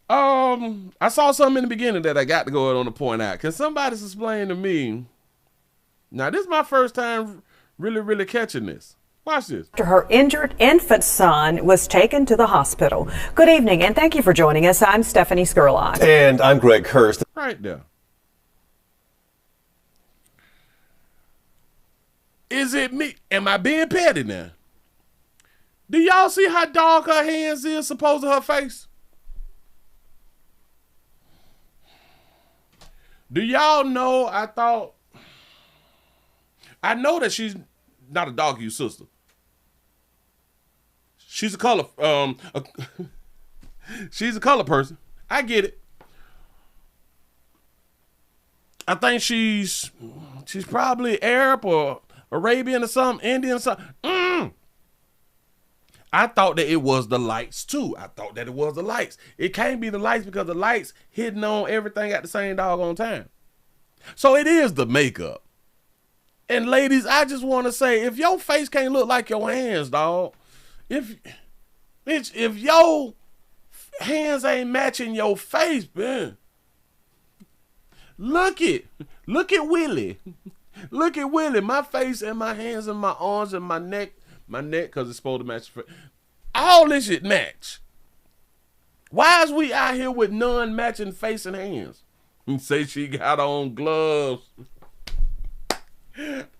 I saw something in the beginning that I got to go on to point out. Can somebody explain to me? Now, this is my first time really catching this. Watch this. After her injured infant son was taken to the hospital. Good evening, and thank you for joining us. I'm Stephanie Skurlock. And I'm Greg Hurst. Right there. Is it me? Am I being petty now? Do y'all see how dark her hands is opposed to her face? Do y'all know, I know that she's not a dog you sister. She's a color she's a color person. I get it. I think she's probably Arab or Arabian or something, Indian or something. I thought that it was the lights too. It can't be the lights because the lights hitting on everything at the same doggone time. So it is the makeup. And ladies, I just want to say, if your face can't look like your hands, dog, if your hands ain't matching your face, man, look at Willie. Look at Willie. My face and my hands and my arms and my neck, because it's supposed to match. All this shit match. Why is we out here with non-matching face and hands? And say she got on gloves.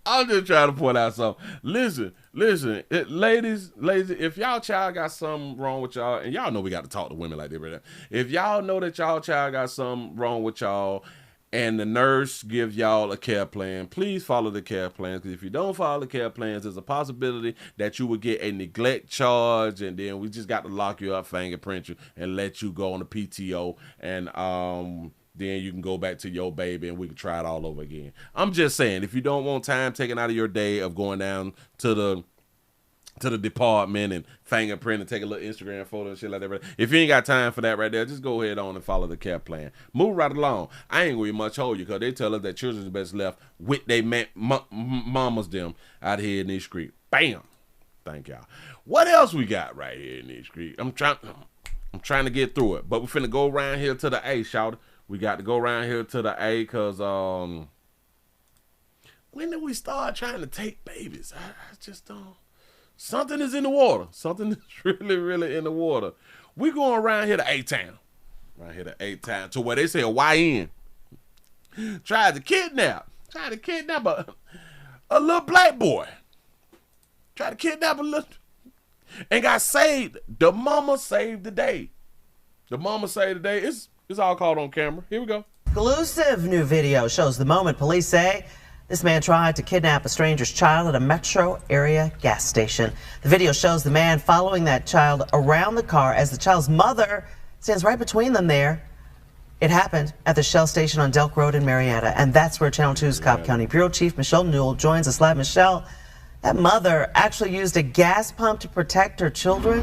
I'm just trying to point out something. Listen, ladies, if y'all child got something wrong with y'all, and y'all know we got to talk to women like this right now. If y'all know that y'all child got something wrong with y'all, and the nurse gives y'all a care plan, please follow the care plans. Because if you don't follow the care plans, there's a possibility that you would get a neglect charge, and then we just got to lock you up, fingerprint you, and let you go on the PTO, and then you can go back to your baby and we can try it all over again. I'm just saying, if you don't want time taken out of your day of going down to the department and fingerprint and take a little Instagram photo and shit like that, if you ain't got time for that right there, just go ahead on and follow the care plan. Move right along. I ain't going to much hold you because they tell us that children's best left with they mamas them out here in this street. Bam. Thank y'all. What else we got right here in this street? I'm trying to get through it, but we're finna go around here to the A, shout. We got to go around here to the A because when did we start trying to take babies? I just don't. Something is in the water. Something is really in the water. We going around here to A-Town. Right here to A-Town to where they say a YN. Tried to kidnap a little black boy. Tried to kidnap a little and got saved. The mama saved the day. It's all caught on camera. Here we go. Exclusive new video shows the moment police say this man tried to kidnap a stranger's child at a metro area gas station. The video shows the man following that child around the car as the child's mother stands right between them there. It happened at the Shell station on Delk Road in Marietta, and that's where Channel 2's Cobb County Bureau Chief Michelle Newell joins us live. Michelle, that mother actually used a gas pump to protect her children.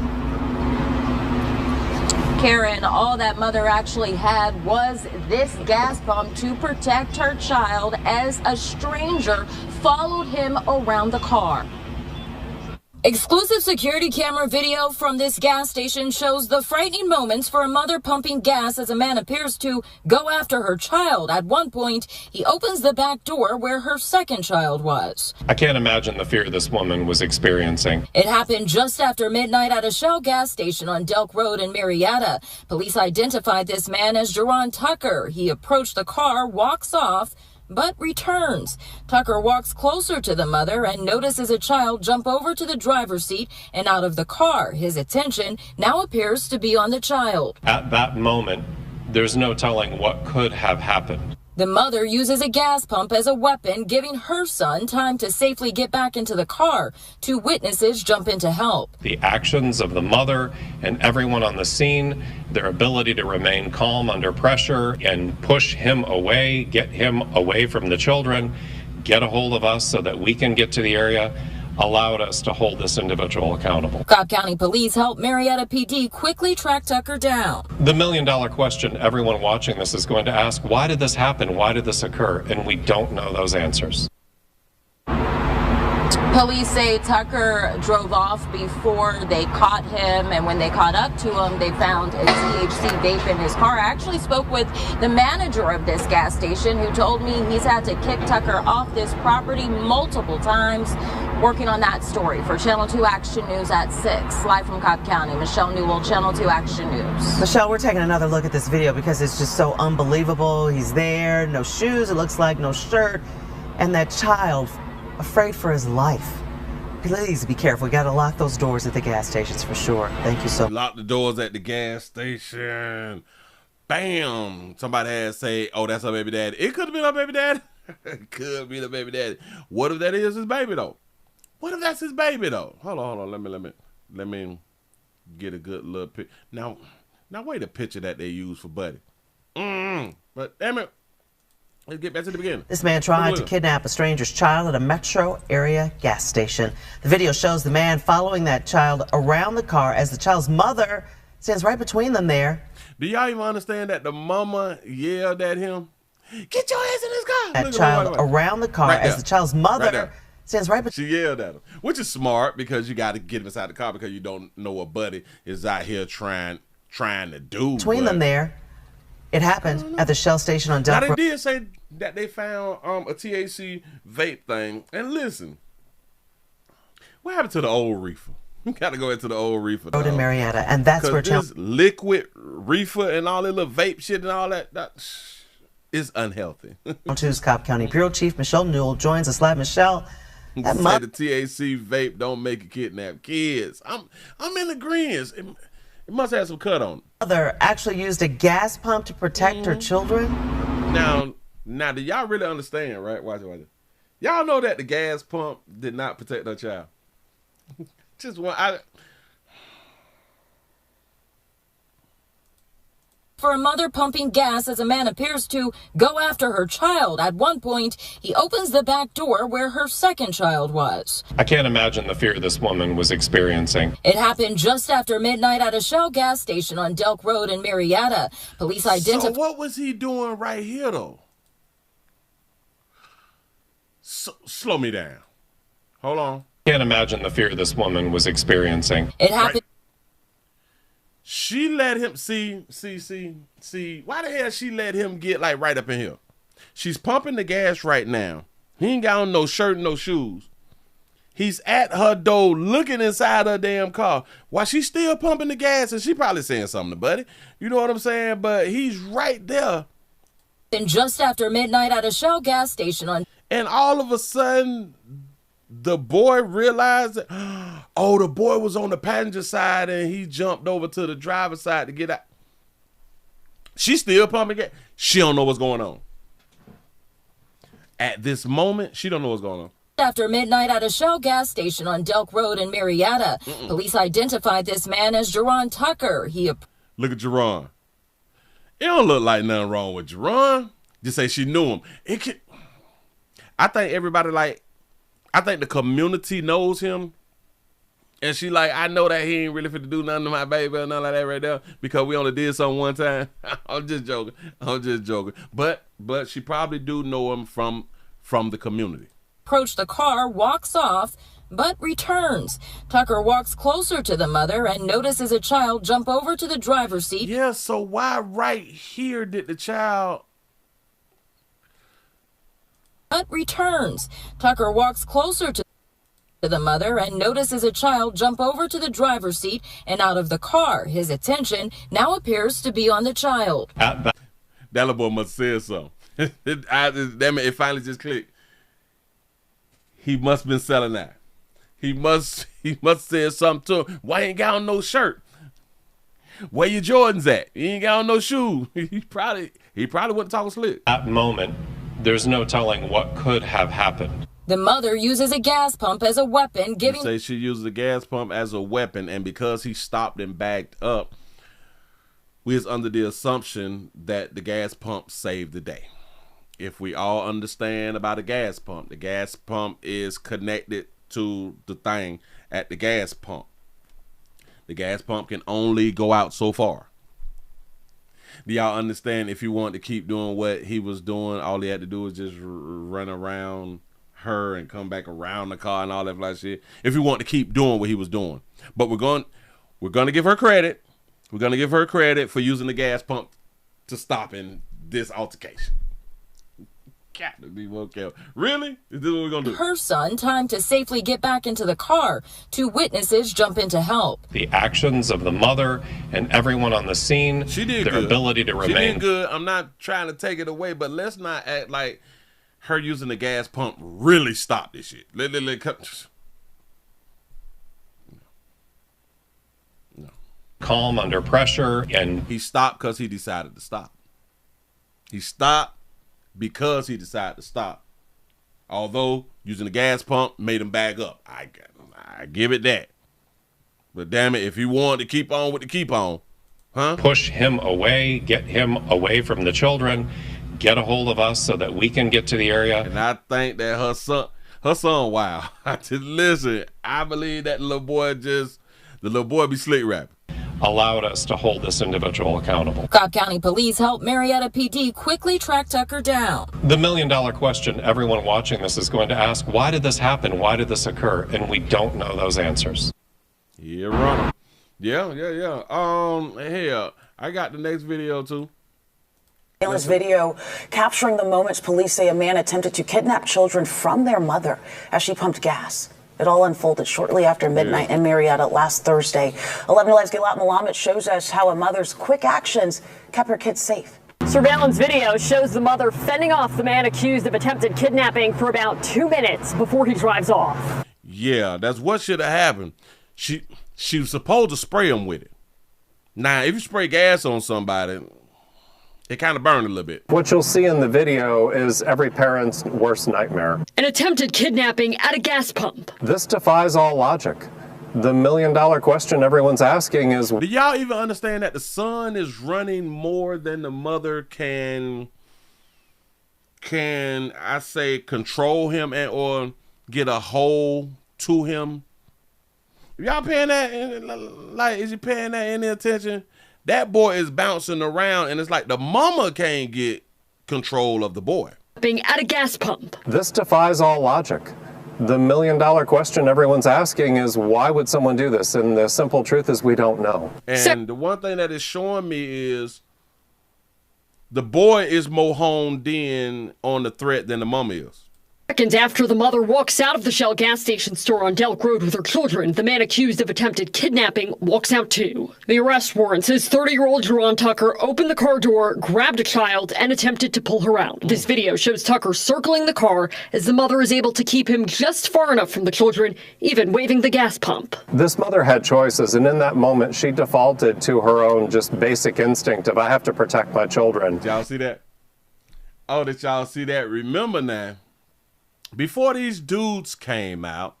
Karen, all that mother actually had was this gas pump to protect her child as a stranger followed him around the car. Exclusive security camera video from this gas station shows the frightening moments for a mother pumping gas as a man appears to go after her child. At one point, he opens the back door where her second child was. I can't imagine the fear this woman was experiencing. It happened just after midnight at a Shell gas station on Delk Road in Marietta. Police identified this man as Jerron Tucker. He approached the car, walks off, but returns. Tucker walks closer to the mother and notices a child jump over to the driver's seat and out of the car. His attention now appears to be on the child. At that moment, there's no telling what could have happened. The mother uses a gas pump as a weapon, giving her son time to safely get back into the car. Two witnesses jump in to help. The actions of the mother and everyone on the scene, their ability to remain calm under pressure and push him away, get him away from the children, get a hold of us so that we can get to the area, allowed us to hold this individual accountable. Cobb County Police helped Marietta PD quickly track Tucker down. The million-dollar question everyone watching this is going to ask, why did this happen? Why did this occur? And we don't know those answers. Police say Tucker drove off before they caught him, and when they caught up to him, they found a THC vape in his car. I actually spoke with the manager of this gas station who told me he's had to kick Tucker off this property multiple times. Working on that story for Channel 2 Action News at 6. Live from Cobb County, Michelle Newell, Channel 2 Action News. Michelle, we're taking another look at this video because it's just so unbelievable. He's there, no shoes, it looks like, no shirt, and that child afraid for his life. Please be careful. We got to lock those doors at the gas stations for sure. Thank you so much. Lock the doors at the gas station. Bam. Somebody had to say, oh, that's her baby daddy. It could have been her baby daddy. It could be the baby daddy. What if that is his baby, though? What if that's his baby, though? Hold on. Let me get a good little pic. Now wait a picture that they use for Buddy. But damn it. Let's get back to the beginning. This man tried to kidnap a stranger's child at a metro area gas station. The video shows the man following that child around the car as the child's mother stands right between them there. Do y'all even understand that the mama yelled at him? Get your ass in this car. That child around the car as the child's mother stands right between. She yelled at him, which is smart because you got to get him inside the car because you don't know what Buddy is out here trying to do. Between them there. It happened at the Shell station on Delk Road. Now, they did say that they found a THC vape thing. And listen, what happened to the old reefer? We got to go into the old reefer. Road in Marietta, and that's where this liquid reefer and all that little vape shit and all that is unhealthy. Channel 2's Cobb County Bureau Chief Michelle Newell joins us live. Michelle, that say the THC vape don't make you kidnap kids. I'm in agreement. It must have some cut on it. Mother actually used a gas pump to protect her children. Now, do y'all really understand, right? Watch it. Y'all know that the gas pump did not protect her child. Just one. For a mother pumping gas as a man appears to go after her child. At one point, he opens the back door where her second child was. I can't imagine the fear this woman was experiencing. It happened just after midnight at a Shell gas station on Delk Road in Marietta. Police identified. So what was he doing right here, though? Slow me down. Hold on. Can't imagine the fear this woman was experiencing. It happened. Right. She let him see. Why the hell she let him get like right up in here? She's pumping the gas right now. He ain't got on no shirt, no shoes. He's at her door looking inside her damn car while she's still pumping the gas, and she probably saying something to Buddy. You know what I'm saying? But he's right there. And just after midnight at a Shell gas station on. And all of a sudden, the boy realized that, oh, the boy was on the passenger side and he jumped over to the driver's side to get out. She's still pumping gas. She don't know what's going on. At this moment, she don't know what's going on. After midnight at a Shell gas station on Delk Road in Marietta. Police identified this man as Jerron Tucker. Look at Jerron. It don't look like nothing wrong with Jerron. Just say she knew him. I think everybody I think the community knows him. And she like, I know that he ain't really fit to do nothing to my baby or nothing like that right there because we only did something one time. I'm just joking. But she probably do know him from the community. Approach the car, walks off, but returns. Tucker walks closer to the mother and notices a child jump over to the driver's seat. Yeah, so why right here did the child... But returns. Tucker walks closer to the mother and notices a child jump over to the driver's seat and out of the car. His attention now appears to be on the child. That little boy must have said something. Damn it, it finally just clicked. He must have been selling that. He must say something to him. Why ain't got on no shirt? Where your Jordans at? He ain't got on no shoes. He probably wasn't talking slick. At that moment, there's no telling what could have happened. The mother uses a gas pump as a weapon, You say she uses a gas pump as a weapon, and because he stopped and backed up, we is under the assumption that the gas pump saved the day. If we all understand about the gas pump is connected to the thing at the gas pump. The gas pump can only go out so far. Do y'all understand if he wanted to keep doing what he was doing, all he had to do was just run around her and come back around the car and all that like shit? If he wanted to keep doing what he was doing. But we're going to give her credit. We're going to give her credit for using the gas pump to stopping this altercation. Got to be more careful. Really? Is this what we're going to do? Her son time to safely get back into the car. Two witnesses jump in to help. The actions of the mother and everyone on the scene, their ability to remain. She did good. I'm not trying to take it away, but let's not act like her using the gas pump really stopped this shit. No. Calm under pressure. And he stopped because he decided to stop. He stopped because he decided to stop. Although using the gas pump made him back up. I give it that. But damn it, if he wanted to keep on with the keep on, huh? Push him away, get him away from the children, get a hold of us so that we can get to the area. And I think that her son, wow. Listen, I believe that the little boy be slick rapping. Allowed us to hold this individual accountable. Cobb County Police helped Marietta PD quickly track Tucker down. The million-dollar question everyone watching this is going to ask, why did this happen? Why did this occur? And we don't know those answers. Yeah, runner. Yeah. Hey, I got the next video too. This video capturing the moments police say a man attempted to kidnap children from their mother as she pumped gas. It all unfolded shortly after midnight in Marietta last Thursday. 11 Alive's Gilad Malamet shows us how a mother's quick actions kept her kids safe. Surveillance video shows the mother fending off the man accused of attempted kidnapping for about 2 minutes before he drives off. Yeah, that's what should have happened. She was supposed to spray him with it. Now, if you spray gas on somebody, it kind of burned a little bit. What you'll see in the video is every parent's worst nightmare. An attempted kidnapping at a gas pump. This defies all logic. The million-dollar question everyone's asking is... Do y'all even understand that the son is running more than the mother can I say, control him or get a hold to him? Y'all paying that, like, is you paying that any attention? That boy is bouncing around, and it's like the mama can't get control of the boy. Being at a gas pump. This defies all logic. The million-dollar question everyone's asking is, why would someone do this? And the simple truth is we don't know. And the one thing that is showing me is the boy is more honed in on the threat than the mama is. Seconds after the mother walks out of the Shell gas station store on Delk Road with her children, the man accused of attempted kidnapping walks out too. The arrest warrant says 30-year-old Jerron Tucker opened the car door, grabbed a child, and attempted to pull her out. This video shows Tucker circling the car as the mother is able to keep him just far enough from the children, even waving the gas pump. This mother had choices, and in that moment, she defaulted to her own just basic instinct of, I have to protect my children. Did y'all see that? Oh, did y'all see that? Remember now, before these dudes came out,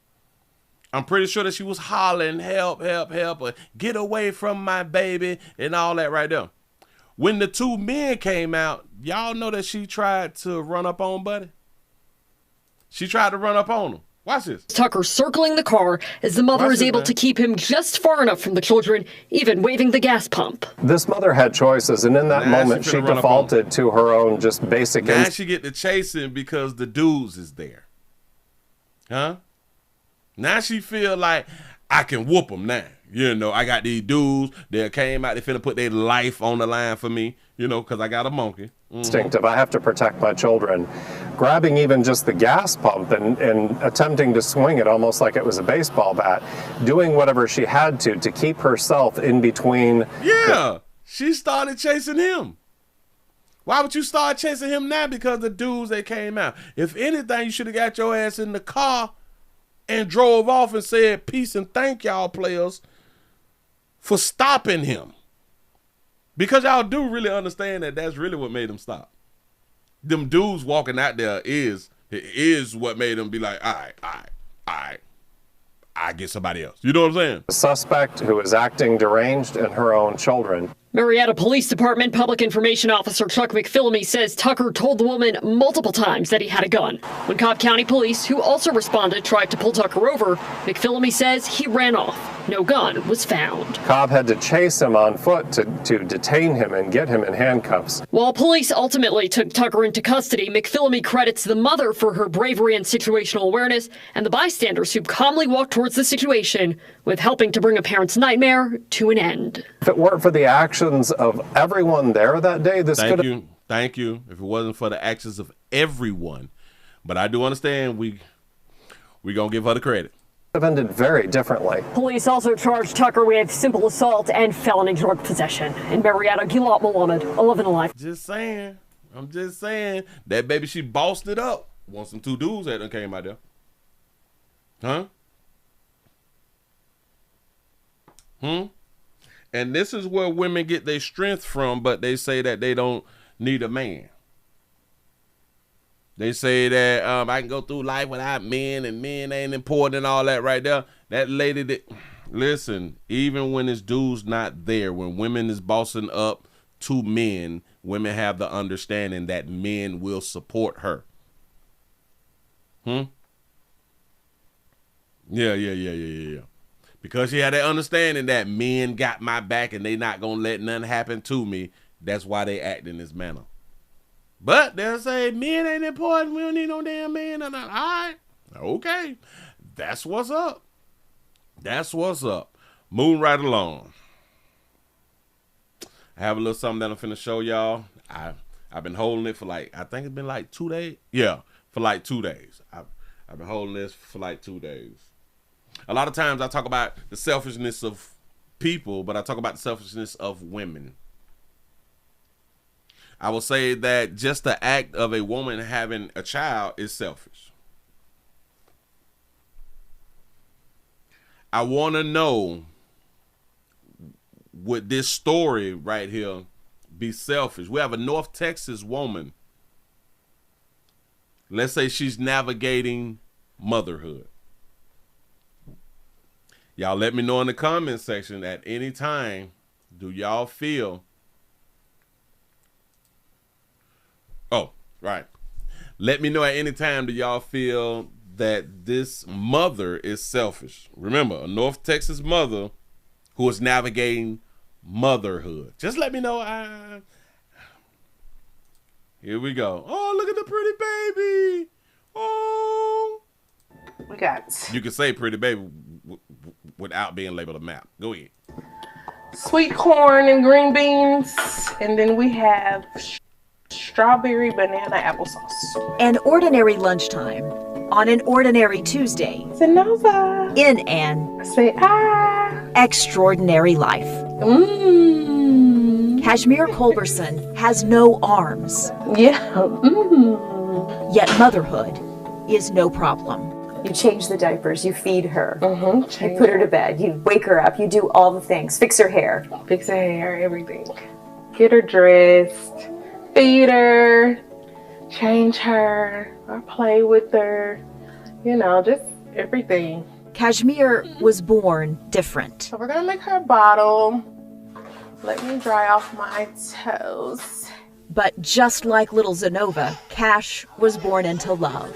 I'm pretty sure that she was hollering, help, help, help, or get away from my baby and all that right there. when the two men came out, y'all know that she tried to run up on Buddy? She tried to run up on him. Watch this. Tucker circling the car as the mother is able to keep him just far enough from the children, even waving the gas pump. This mother had choices, and in that moment, she defaulted to her own just basic. Now she get to chasing because the dudes is there. Huh? Now she feel like I can whoop them now. You know, I got these dudes that came out, they finna put their life on the line for me, you know, because I got a monkey. Instinctive. I have to protect my children. Grabbing even just the gas pump and attempting to swing it almost like it was a baseball bat. Doing whatever she had to keep herself in between. Yeah, she started chasing him. Why would you start chasing him now? Because the dudes that came out. If anything, you should have got your ass in the car and drove off and said, peace and thank y'all players for stopping him. Because y'all do really understand that that's really what made him stop. Them dudes walking out there is what made him be like, all right, I get somebody else. You know what I'm saying? The suspect who is acting deranged and her own children. Marietta Police Department Public Information Officer Chuck McPhillamy says Tucker told the woman multiple times that he had a gun. When Cobb County Police, who also responded, tried to pull Tucker over, McPhillamy says he ran off. No gun was found. Cobb had to chase him on foot to detain him and get him in handcuffs. While police ultimately took Tucker into custody, McPhillamy credits the mother for her bravery and situational awareness, and the bystanders who calmly walked towards the situation with helping to bring a parent's nightmare to an end. If it weren't for the actions of everyone there that day, this could have... Thank you. If it wasn't for the actions of everyone. But I do understand we gonna give her the credit. Have ended very differently. Police also charged Tucker with simple assault and felony drug possession. In Marietta, Gilad Muhammad, 11 Alive. Just saying. I'm just saying. That baby, she bossed it up. Want some two dudes that done came out there. Huh? And this is where women get their strength from, but they say that they don't need a man. They say that I can go through life without men and men ain't important and all that right there. That lady that, listen, even when it's dudes not there, when women is bossing up to men, women have the understanding that men will support her. Yeah. Because she had that understanding that men got my back and they not going to let nothing happen to me. That's why they act in this manner. But they'll say, men ain't important. We don't need no damn man. All right. Okay. That's what's up. That's what's up. Moving right along. I have a little something that I'm finna show y'all. I've been holding it for I think it's been like 2 days. Yeah, for like 2 days. I've been holding this for like 2 days. A lot of times I talk about the selfishness of people, but I talk about the selfishness of women. I will say that just the act of a woman having a child is selfish. I want to know, would this story right here be selfish? We have a North Texas woman. Let's say she's navigating motherhood. Y'all let me know in the comment section at any time, do y'all feel... Oh, right. Let me know at any time, do y'all feel that this mother is selfish? Remember, a North Texas mother who is navigating motherhood. Just let me know. Here we go. Oh, look at the pretty baby. Oh. We got... You can say pretty baby without being labeled a map. Go ahead. Sweet corn and green beans. And then we have strawberry banana applesauce. An ordinary lunchtime on an ordinary Tuesday. Zenova. In an extraordinary life. Kashmir Culberson has no arms. Yeah. Yet motherhood is no problem. You change the diapers, you feed her, you put her to bed, you wake her up, you do all the things, fix her hair. Fix her hair, everything. Get her dressed, feed her, change her, or play with her, you know, just everything. Kashmir was born different. So we're gonna make her a bottle Let me dry off my toes. But just like little Zenova, Cash was born into love.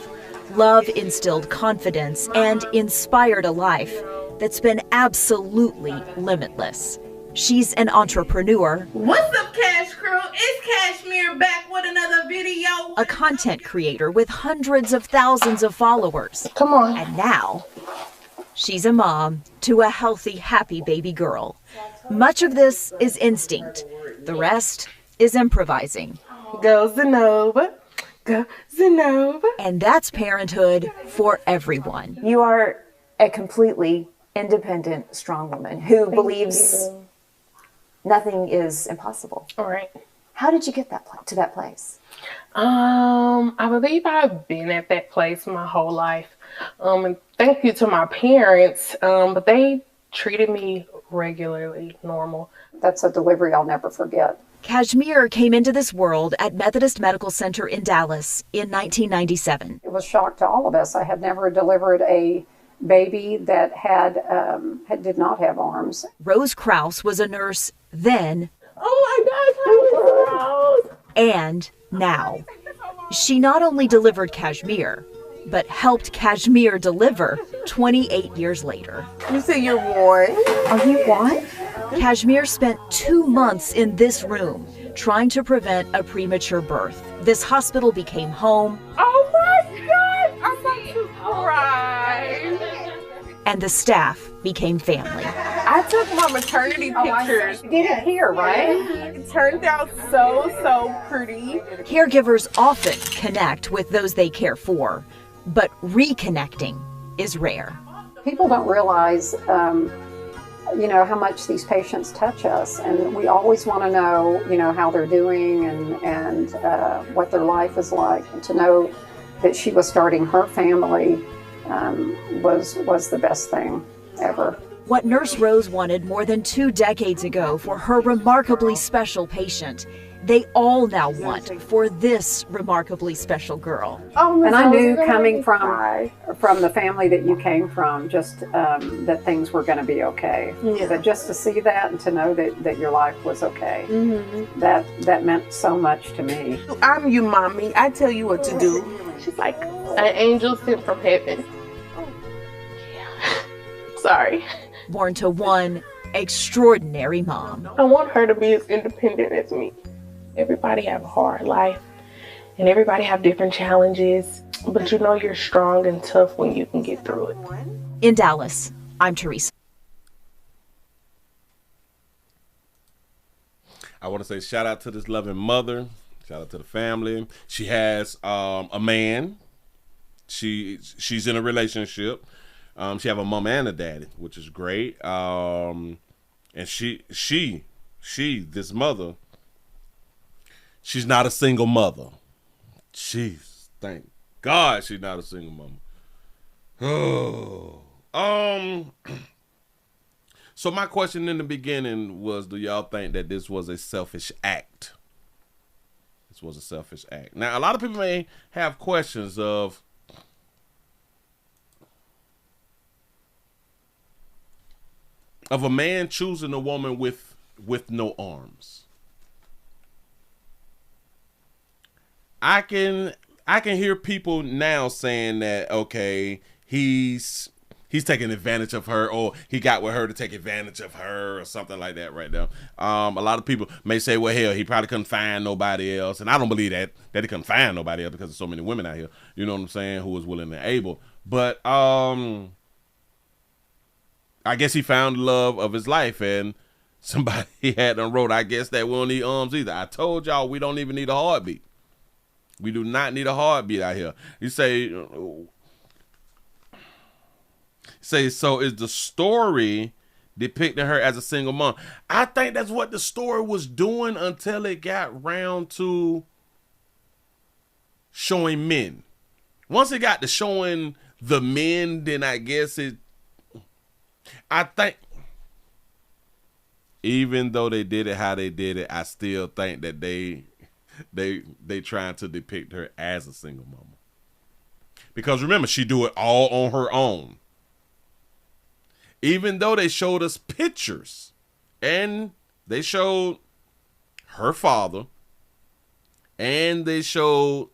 Love instilled confidence and inspired a life that's been absolutely limitless. She's an entrepreneur. What's up, Cash Crew? It's Cashmere back with another video. A content creator with hundreds of thousands of followers. Come on. And now, she's a mom to a healthy, happy baby girl. Much of this is instinct. The rest is improvising. Go Zenova. Go Zenova. And that's parenthood for everyone. You are a completely independent, strong woman who believes nothing is impossible. All right. How did you get to that place? I believe I've been at that place my whole life. And thank you to my parents, but they treated me regularly, normal. That's a delivery I'll never forget. Kashmir came into this world at Methodist Medical Center in Dallas in 1997. It was a shock to all of us. I had never delivered a baby that did not have arms. Rose Krause was a nurse then. Oh my gosh, and now. She not only delivered Kashmir, but helped Kashmir deliver 28 years later. You say you're one? Are you one? Kashmir spent 2 months in this room trying to prevent a premature birth. This hospital became home. Oh my God, I'm about to cry. And the staff became family. I took my maternity pictures. You did it here, right? It turned out so pretty. Caregivers often connect with those they care for, but reconnecting is rare. People don't realize, how much these patients touch us, and we always want to know, how they're doing and what their life is like. And to know that she was starting her family was the best thing ever. What Nurse Rose wanted more than 2 decades ago for her remarkably special patient, they all now want for this remarkably special girl. And I knew coming from the family that you came from, just that things were going to be okay. Yeah. But just to see that and to know that your life was okay, that meant so much to me. I'm you, mommy. I tell you what to do. She's like an angel sent from heaven. Sorry. Born to one extraordinary mom. I want her to be as independent as me. Everybody have a hard life and everybody have different challenges, but you're strong and tough when you can get through it. In Dallas, I'm Teresa. I want to say shout out to this loving mother. Shout out to the family. She has a man. She's in a relationship. She have a mom and a daddy, which is great. And this mother, she's not a single mother. Jeez, thank God she's not a single mama. Oh. So my question in the beginning was, do y'all think that this was a selfish act? This was a selfish act. Now, a lot of people may have questions of, a man choosing a woman with no arms. I can hear people now saying that, okay, he's taking advantage of her, or he got with her to take advantage of her, or something like that right now. A lot of people may say, well, hell, he probably couldn't find nobody else. And I don't believe that he couldn't find nobody else because there's so many women out here, you know what I'm saying, who was willing and able. But I guess he found the love of his life, and somebody had done wrote, I guess that we don't need arms either. I told y'all we don't even need a heartbeat. We do not need a heartbeat out here. You say, so is the story depicting her as a single mom? I think that's what the story was doing until it got round to showing men. Once it got to showing the men, then I guess I think, even though they did it how they did it, I still think that they trying to depict her as a single mama. Because remember, she do it all on her own. Even though they showed us pictures and They showed her father and they showed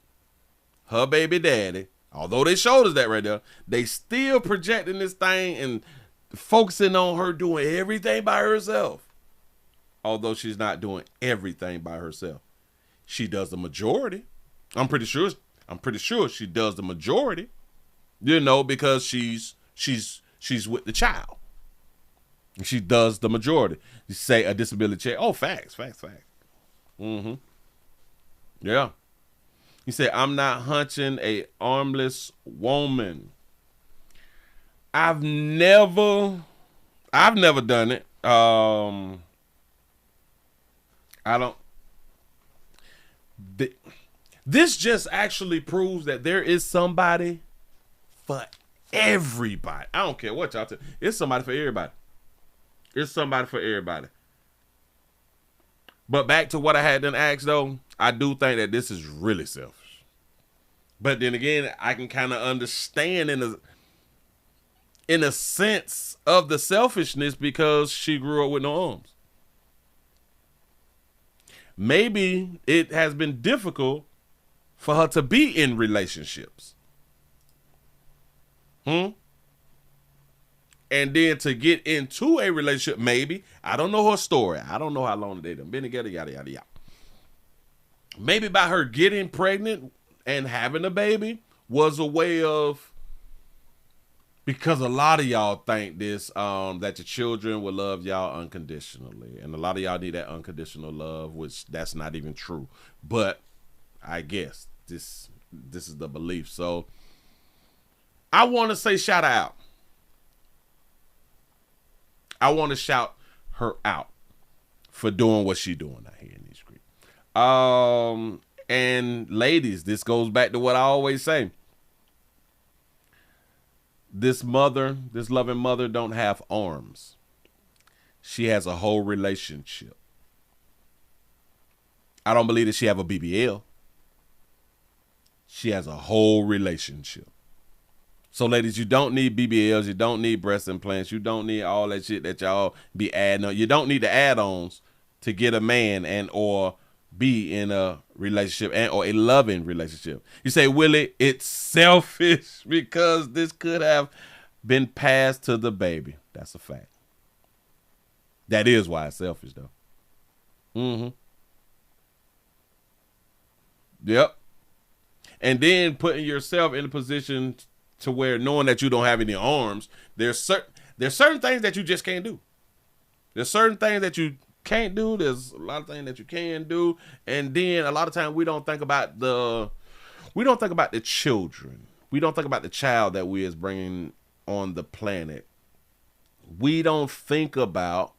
her baby daddy. Although they showed us that right there, they still projecting this thing and focusing on her doing everything by herself. Although she's not doing everything by herself. She does the majority. I'm pretty sure she does the majority. You know, because she's with the child. She does the majority. You say a disability check. Oh, facts. Mm-hmm. Yeah. He said, I'm not hunching a armless woman. I've never done it. This just actually proves that there is somebody for everybody. I don't care what y'all tell. It's somebody for everybody. It's somebody for everybody. But back to what I had done asked though, I do think that this is really selfish. But then again, I can kind of understand in a sense of the selfishness because she grew up with no arms. Maybe it has been difficult for her to be in relationships. And then to get into a relationship, maybe. I don't know her story. I don't know how long they done been together, yada, yada, yada. Maybe by her getting pregnant and having a baby was a way of, because a lot of y'all think this, that your children will love y'all unconditionally. And a lot of y'all need that unconditional love, which that's not even true. But I guess this is the belief. So I want to say shout out. I want to shout her out for doing what she doing out here in these streets. And ladies, this goes back to what I always say. This loving mother don't have arms. She has a whole relationship. I don't believe that she have a BBL. She has a whole relationship. So ladies, you don't need BBLs. You don't need breast implants. You don't need all that shit that y'all be adding on. You don't need the add-ons to get a man and or be in a relationship and or a loving relationship. You say, Willie, it's selfish because this could have been passed to the baby. That's a fact. That is why it's selfish though. Yep. And then putting yourself in a position to where knowing that you don't have any arms, there's certain things that you just can't do. There's certain things that you can't do. There's a lot of things that you can do. And then a lot of times we don't think about the children. We don't think about the child that we is bringing on the planet. We don't think about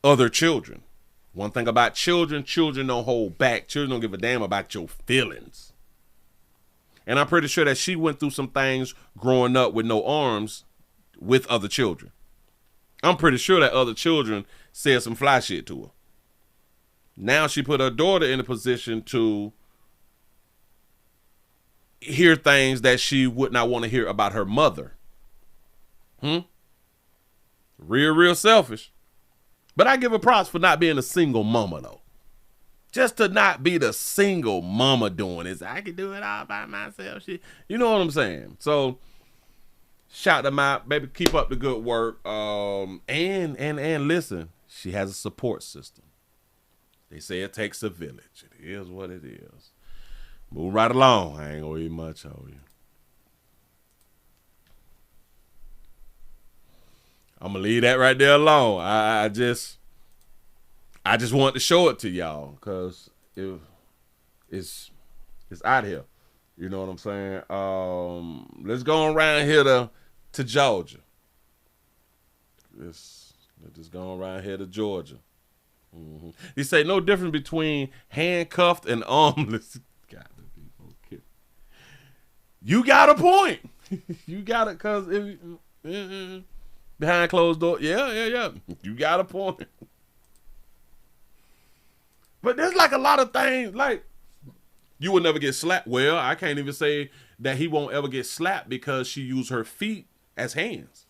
other children. One thing about children don't hold back. Children don't give a damn about your feelings. And I'm pretty sure that she went through some things growing up with no arms with other children. I'm pretty sure that other children said some fly shit to her. Now she put her daughter in a position to hear things that she would not want to hear about her mother. Real selfish. But I give her props for not being a single mama though. Just to not be the single mama doing this. I can do it all by myself. Shit. You know what I'm saying? So shout them out, baby. Keep up the good work. And listen, she has a support system. They say it takes a village. It is what it is. Move right along. I ain't gonna eat much on you. I'm gonna leave that right there alone. I just want to show it to y'all because it's out here. You know what I'm saying? Let's go around here to Georgia. Let's just go around here to Georgia. He say no difference between handcuffed and armless. God, okay. You got a point. You got it, cause if behind closed door, yeah. You got a point. But there's like a lot of things, like you will never get slapped. Well, I can't even say that he won't ever get slapped because she used her feet as hands.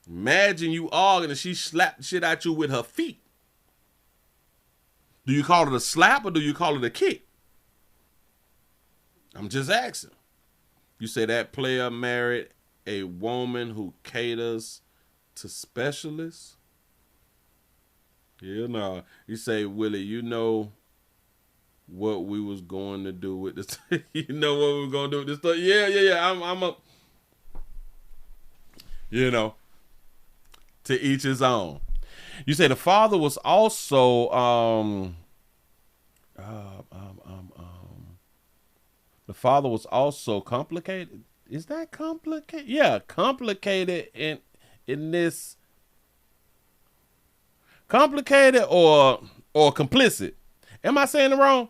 Imagine you arguing and she slapped the shit out you with her feet. Do you call it a slap or do you call it a kick? I'm just asking. You say that player married a woman who caters to specialists? Yeah, no. You say, Willie, you know what we was going to do with this. You know what we were going to do with this stuff? Yeah. I'm a, you know, to each his own. You say the father was also, the father was also complicated. Is that complicated? Yeah, complicated in this. Complicated or complicit? Am I saying it wrong?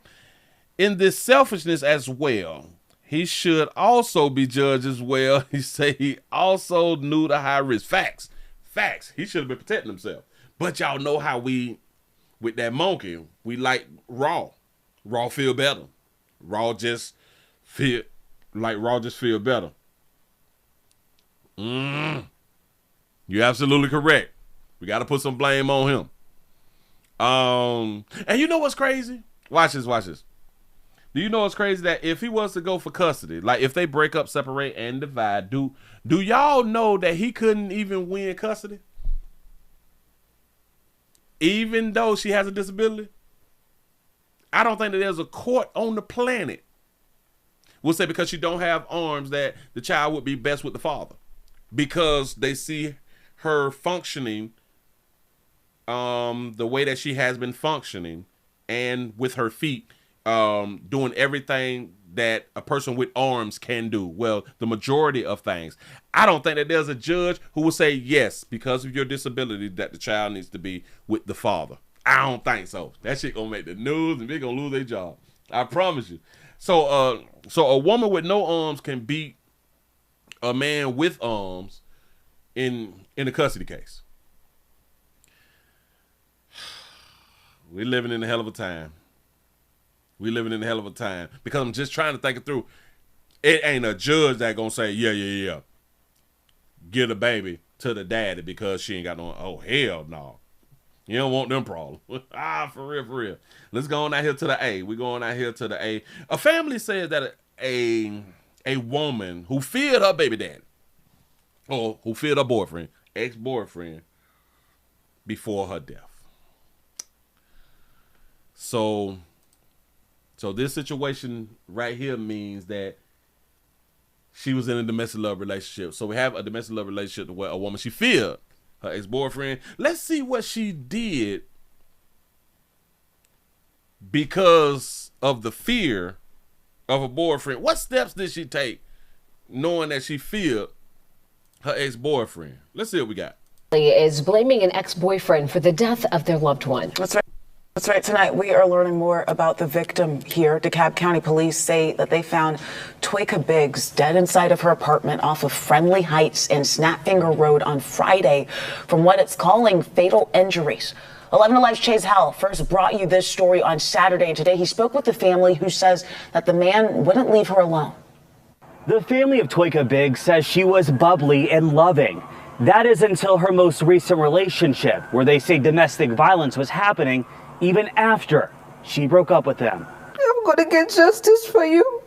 In this selfishness as well. He should also be judged as well. He say he also knew the high risk. Facts. He should have been protecting himself. But y'all know how we, with that monkey, we like raw. Raw feel better. Raw just feel better. You're absolutely correct. We got to put some blame on him. And you know what's crazy? Watch this. Do you know what's crazy? That if he was to go for custody, like if they break up, separate, and divide, do y'all know that he couldn't even win custody? Even though she has a disability? I don't think that there's a court on the planet will say because she don't have arms that the child would be best with the father. Because they see her functioning the way that she has been functioning and with her feet doing everything that a person with arms can do. Well, the majority of things. I don't think that there's a judge who will say yes, because of your disability, that the child needs to be with the father. I don't think so. That shit gonna make the news and they're gonna lose their job. I promise you. So a woman with no arms can beat a man with arms in a custody case. We're living in a hell of a time. Because I'm just trying to think it through. It ain't a judge that gonna say, yeah. Get a baby to the daddy because she ain't got no, oh, hell no. You don't want them problems. For real. Let's go on out here to the A. We're going out here to the A. A family says that a woman who feared her baby daddy, or who feared her boyfriend, ex-boyfriend, before her death. So this situation right here means that she was in a domestic love relationship. So we have a domestic love relationship where a woman, she feared her ex-boyfriend. Let's see what she did because of the fear of a boyfriend. What steps did she take knowing that she feared her ex-boyfriend? Let's see what we got. Is blaming an ex-boyfriend for the death of their loved one. That's right. Tonight, we are learning more about the victim here. DeKalb County Police say that they found Toyka Biggs dead inside of her apartment off of Friendly Heights and Snapfinger Road on Friday from what it's calling fatal injuries. 11 Alive's Chase Howell first brought you this story on Saturday. Today, he spoke with the family who says that the man wouldn't leave her alone. The family of Toyka Biggs says she was bubbly and loving. That is until her most recent relationship, where they say domestic violence was happening even after she broke up with him. I'm gonna get justice for you.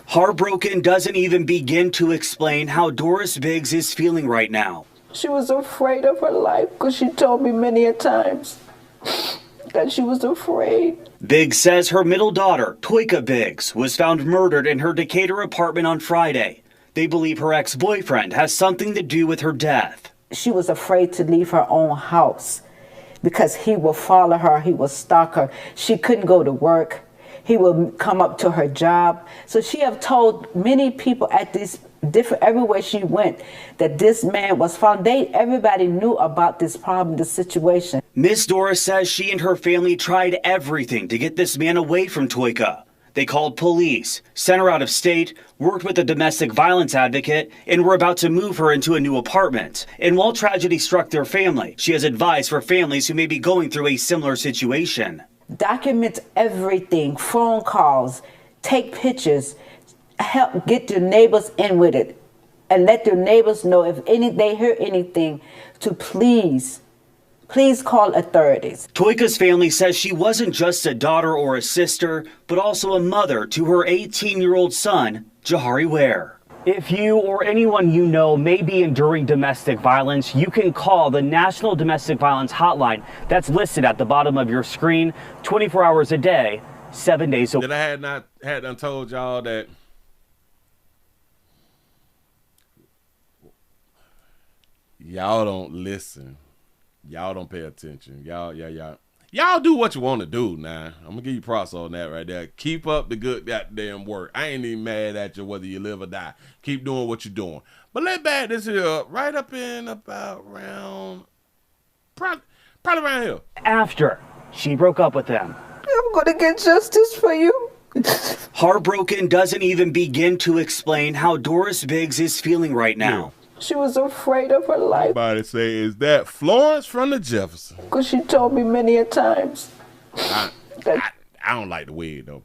Heartbroken doesn't even begin to explain how Doris Biggs is feeling right now. She was afraid of her life because she told me many a times that she was afraid. Biggs says her middle daughter, Toyka Biggs, was found murdered in her Decatur apartment on Friday. They believe her ex-boyfriend has something to do with her death. She was afraid to leave her own house because he will follow her, he will stalk her. She couldn't go to work. He will come up to her job. So she have told many people at this everywhere she went that this man was found. Everybody knew about this problem, this situation. Miss Doris says she and her family tried everything to get this man away from Toyka. They called police, sent her out of state, worked with a domestic violence advocate, and were about to move her into a new apartment. And while tragedy struck their family, she has advice for families who may be going through a similar situation. Document everything, phone calls, take pictures, help get your neighbors in with it. and let their neighbors know if they hear anything to please call authorities. Toyka's family says she wasn't just a daughter or a sister, but also a mother to her 18-year-old son, Jahari Ware. If you or anyone you know may be enduring domestic violence, you can call the National Domestic Violence Hotline that's listed at the bottom of your screen 24 hours a day, 7 days a week. That I hadn't told y'all that y'all don't listen. Y'all don't pay attention. Y'all do what you want to do now. I'm gonna give you props on that right there. Keep up the good goddamn work. I ain't even mad at you whether you live or die. Keep doing what you're doing. But let's back this here up right up in about around probably around here. After she broke up with them. I'm gonna get justice for you. Heartbroken doesn't even begin to explain how Doris Biggs is feeling right now. She was afraid of her life. Somebody say, is that Florence from the Jefferson? Because she told me many a times. I don't like the wig, though.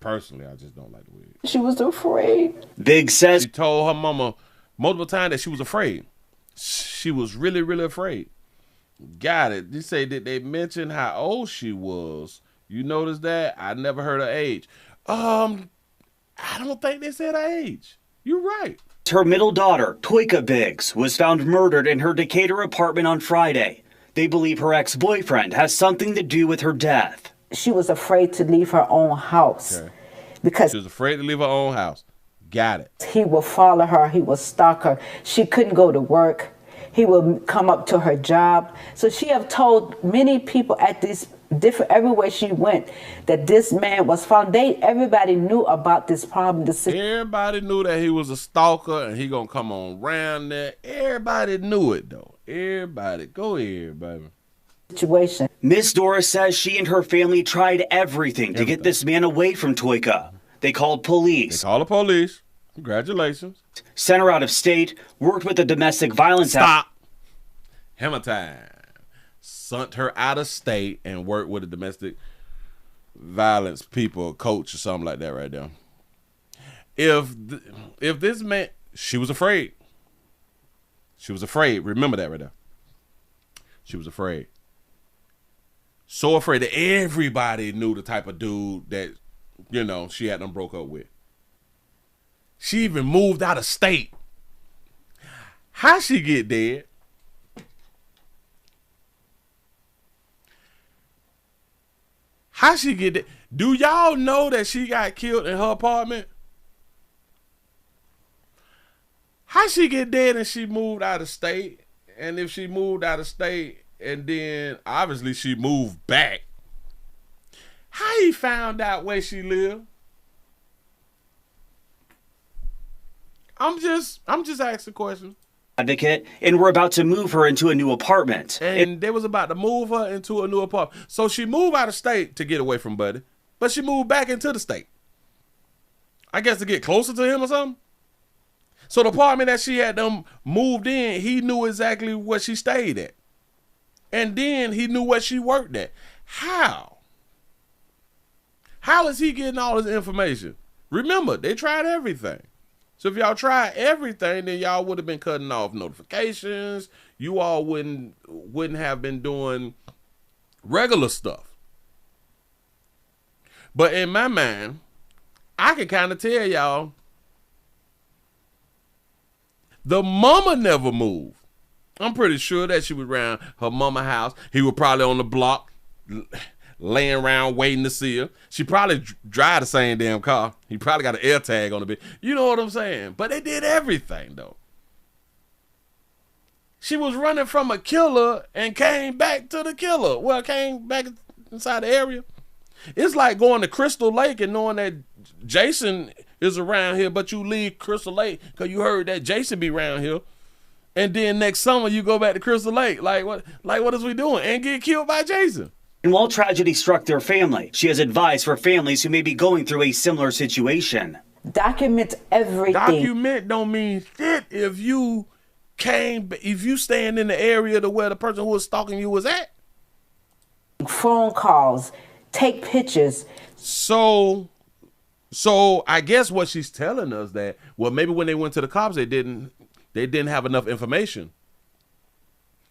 Personally, I just don't like the wig. She was afraid. Biggs says she told her mama multiple times that she was afraid. She was really, really afraid. Got it. You say, did they mention how old she was? You notice that? I never heard her age. I don't think they said her age. You're right. Her middle daughter, Toyka Biggs, was found murdered in her Decatur apartment on Friday. They believe her ex-boyfriend has something to do with her death. She was afraid to leave her own house. Okay. Because she was afraid to leave her own house. Got it. He would follow her. He would stalk her. She couldn't go to work. He would come up to her job. So she have told many people at these everywhere she went that this man was found. Everybody knew about this problem. Everybody knew that he was a stalker and he gonna come on around there. Everybody knew it though. Everybody, go ahead, baby. Situation. Miss Doris says she and her family tried everything to get this man away from Toyka. They called police. They called the police. Congratulations. Sent her out of state. Worked with the domestic violence. Stop. Hammer time. Sent her out of state and worked with a domestic violence people, coach or something like that right there. If this man, she was afraid. She was afraid. Remember that right there. She was afraid. So afraid that everybody knew the type of dude that, you know, she had them broke up with. She even moved out of state. How she get dead? How she get dead? Do y'all know that she got killed in her apartment? How she get dead and she moved out of state? And if she moved out of state and then obviously she moved back, how he found out where she lived? I'm just asking questions. Advocate, and we're about to move her into a new apartment. And they was about to move her into a new apartment. So she moved out of state to get away from Buddy, but she moved back into the state. I guess to get closer to him or something. So the apartment that she had them moved in, he knew exactly where she stayed at. And then he knew where she worked at. How? How is he getting all this information? Remember, they tried everything. So if y'all tried everything, then y'all would have been cutting off notifications. You all wouldn't have been doing regular stuff. But in my mind, I can kind of tell y'all, the mama never moved. I'm pretty sure that she was around her mama house. He was probably on the block, laying around waiting to see her. She probably drive the same damn car. He probably got an air tag on the bit. You know what I'm saying? But they did everything, though. She was running from a killer and came back to the killer. Well, came back inside the area. It's like going to Crystal Lake and knowing that Jason is around here, but you leave Crystal Lake because you heard that Jason be around here. And then next summer you go back to Crystal Lake. Like what is we doing? And get killed by Jason. And while tragedy struck their family, she has advice for families who may be going through a similar situation. Document everything. Document don't mean shit if you staying in the area to where the person who was stalking you was at. Phone calls, take pictures. So So I guess what she's telling us that, well, maybe when they went to the cops, they didn't have enough information.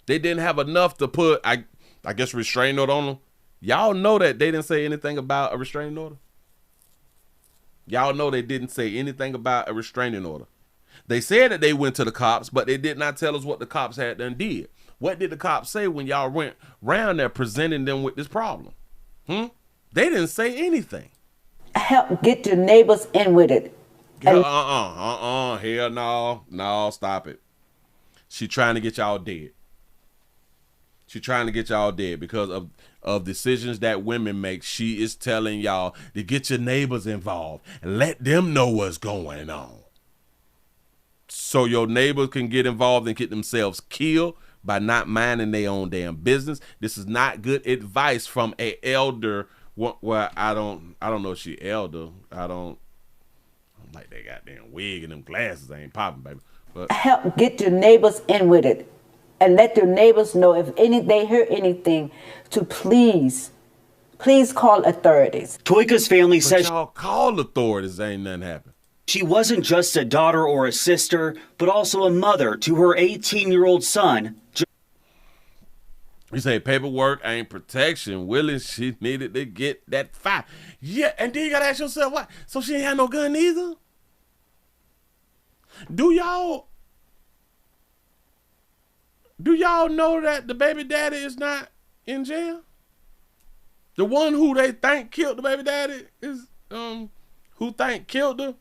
They didn't have enough to put, I guess, restraining order on them. Y'all know that they didn't say anything about a restraining order. Y'all know they didn't say anything about a restraining order. They said that they went to the cops, but they did not tell us what the cops had done did. What did the cops say when y'all went around there presenting them with this problem? They didn't say anything. Help get your neighbors in with it. Hell no, stop it. She trying to get y'all dead. She trying to get y'all dead because of decisions that women make. She is telling y'all to get your neighbors involved and let them know what's going on. So your neighbors can get involved and get themselves killed by not minding their own damn business. This is not good advice from a elder. Well, I don't know if she elder. I'm like that goddamn wig and them glasses ain't popping, baby. But help get your neighbors in with it. And let your neighbors know if they hear anything to please call authorities. Toyka's family says y'all call authorities, ain't nothing happened. She wasn't just a daughter or a sister, but also a mother to her 18-year-old son. You say paperwork ain't protection. Willie, she needed to get that fire. Yeah, and then you gotta ask yourself, what? So she ain't had no gun either? Do y'all know that the baby daddy is not in jail? The one who they think killed the baby daddy is who think killed her?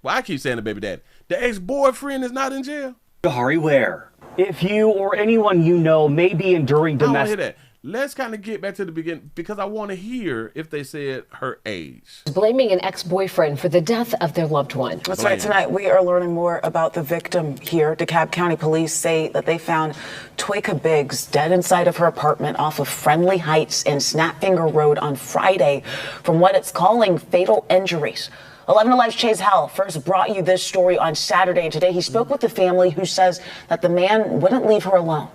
Well, I keep saying the baby daddy. The ex-boyfriend is not in jail. Jahari Ware. If you or anyone you know may be enduring domestic... I don't hear that. Let's kind of get back to the beginning because I want to hear if they said her age. Blaming an ex-boyfriend for the death of their loved one. That's right. Tonight we are learning more about the victim here. DeKalb County police say that they found Toyka Biggs dead inside of her apartment off of Friendly Heights and Snapfinger Road on Friday from what it's calling fatal injuries. 11 Alive's Chase Howell first brought you this story on Saturday. Today he spoke with the family who says that the man wouldn't leave her alone.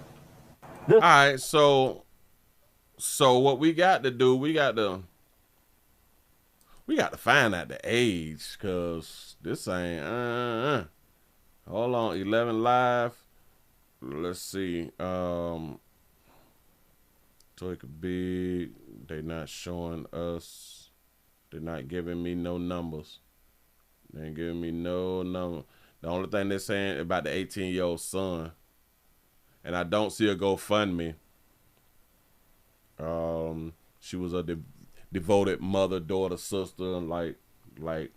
All right, so what we got to do, we got to find out the age, because this ain't hold on. 11 Live, let's see. Toyka Big, they not showing us. They're not giving me no numbers. They ain't giving me no number. The only thing they're saying about the 18-year-old son, and I don't see a GoFundMe. She was a devoted mother, daughter, sister, like we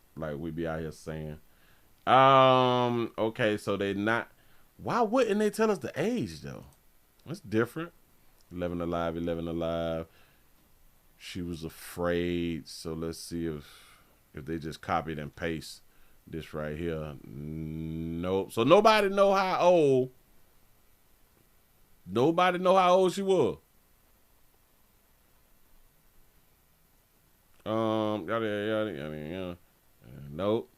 be out here saying. Okay, so they not. Why wouldn't they tell us the age though? That's different. 11 Alive. She was afraid. So let's see if they just copied and paste this right here. Nope. So nobody know how old. Nobody know how old she was. Yada. Nope.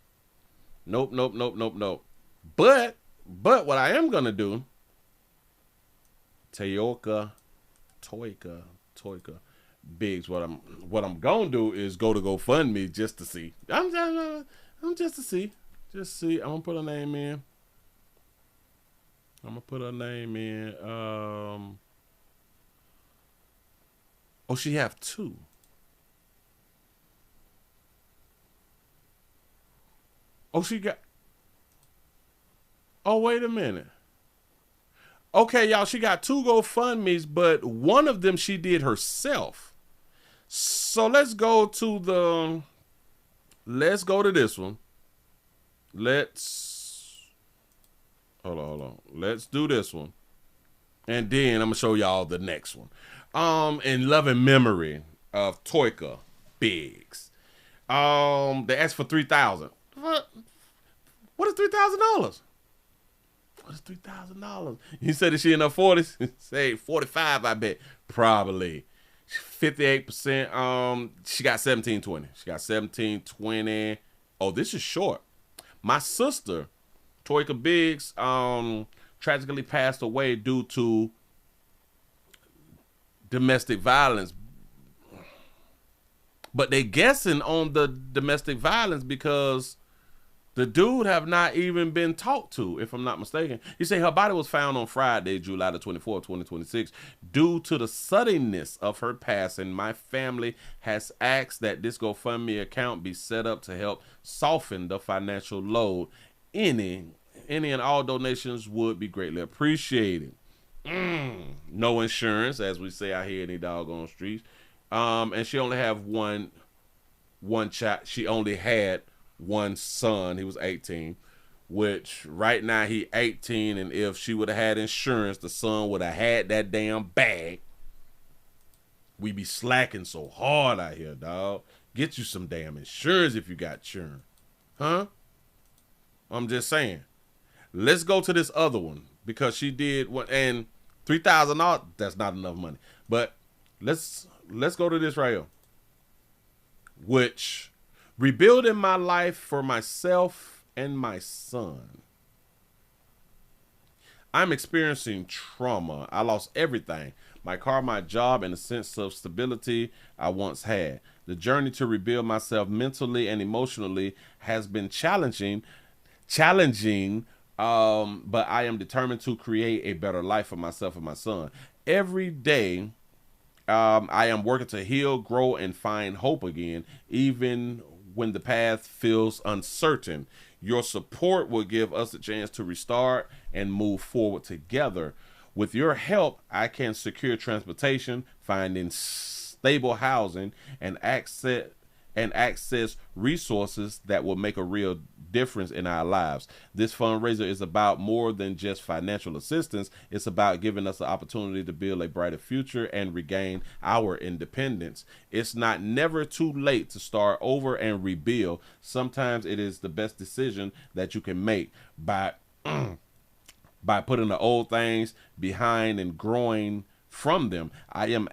But what I am gonna do, Toyka Biggs, what I'm gonna do is go to GoFundMe just to see. I'm just to see. Just see. I'm gonna put her name in. Oh, she have two. Oh, she got. Oh, wait a minute. Okay, y'all, she got two GoFundMes, but one of them she did herself. So let's go to this one. Hold on. Let's do this one. And then I'm going to show y'all the next one. In loving memory of Toyka Biggs. They asked for $3,000. What is $3,000? What is $3,000? You said that she in her 40s? Say 45, I bet. Probably. 58%. She got 1720. Oh, this is short. My sister, Toyka Biggs, tragically passed away due to domestic violence. But they guessing on the domestic violence because the dude have not even been talked to, if I'm not mistaken. He said her body was found on Friday, July the 24th, 2026. Due to the suddenness of her passing, my family has asked that this GoFundMe account be set up to help soften the financial load. Any and all donations would be greatly appreciated. No insurance, as we say out here in the doggone streets. And she only have one child. She only had one son. He was 18, which right now he 18, and if she would have had insurance, the son would have had that damn bag. We be slacking so hard out here, dog. Get you some damn insurance if you got insurance. Huh? I'm just saying. Let's go to this other one because she did what, and $3,000, that's not enough money. But let's go to this right here. Which, rebuilding my life for myself and my son. I'm experiencing trauma. I lost everything. My car, my job, and a sense of stability I once had. The journey to rebuild myself mentally and emotionally has been challenging, but I am determined to create a better life for myself and my son. Every day, I am working to heal, grow, and find hope again, even when the path feels uncertain. Your support will give us a chance to restart and move forward together. With your help, I can secure transportation, finding stable housing, and access resources that will make a real difference in our lives. This fundraiser is about more than just financial assistance. It's about giving us the opportunity to build a brighter future and regain our independence. It's never too late to start over and rebuild. Sometimes it is the best decision that you can make by putting the old things behind and growing from them. I am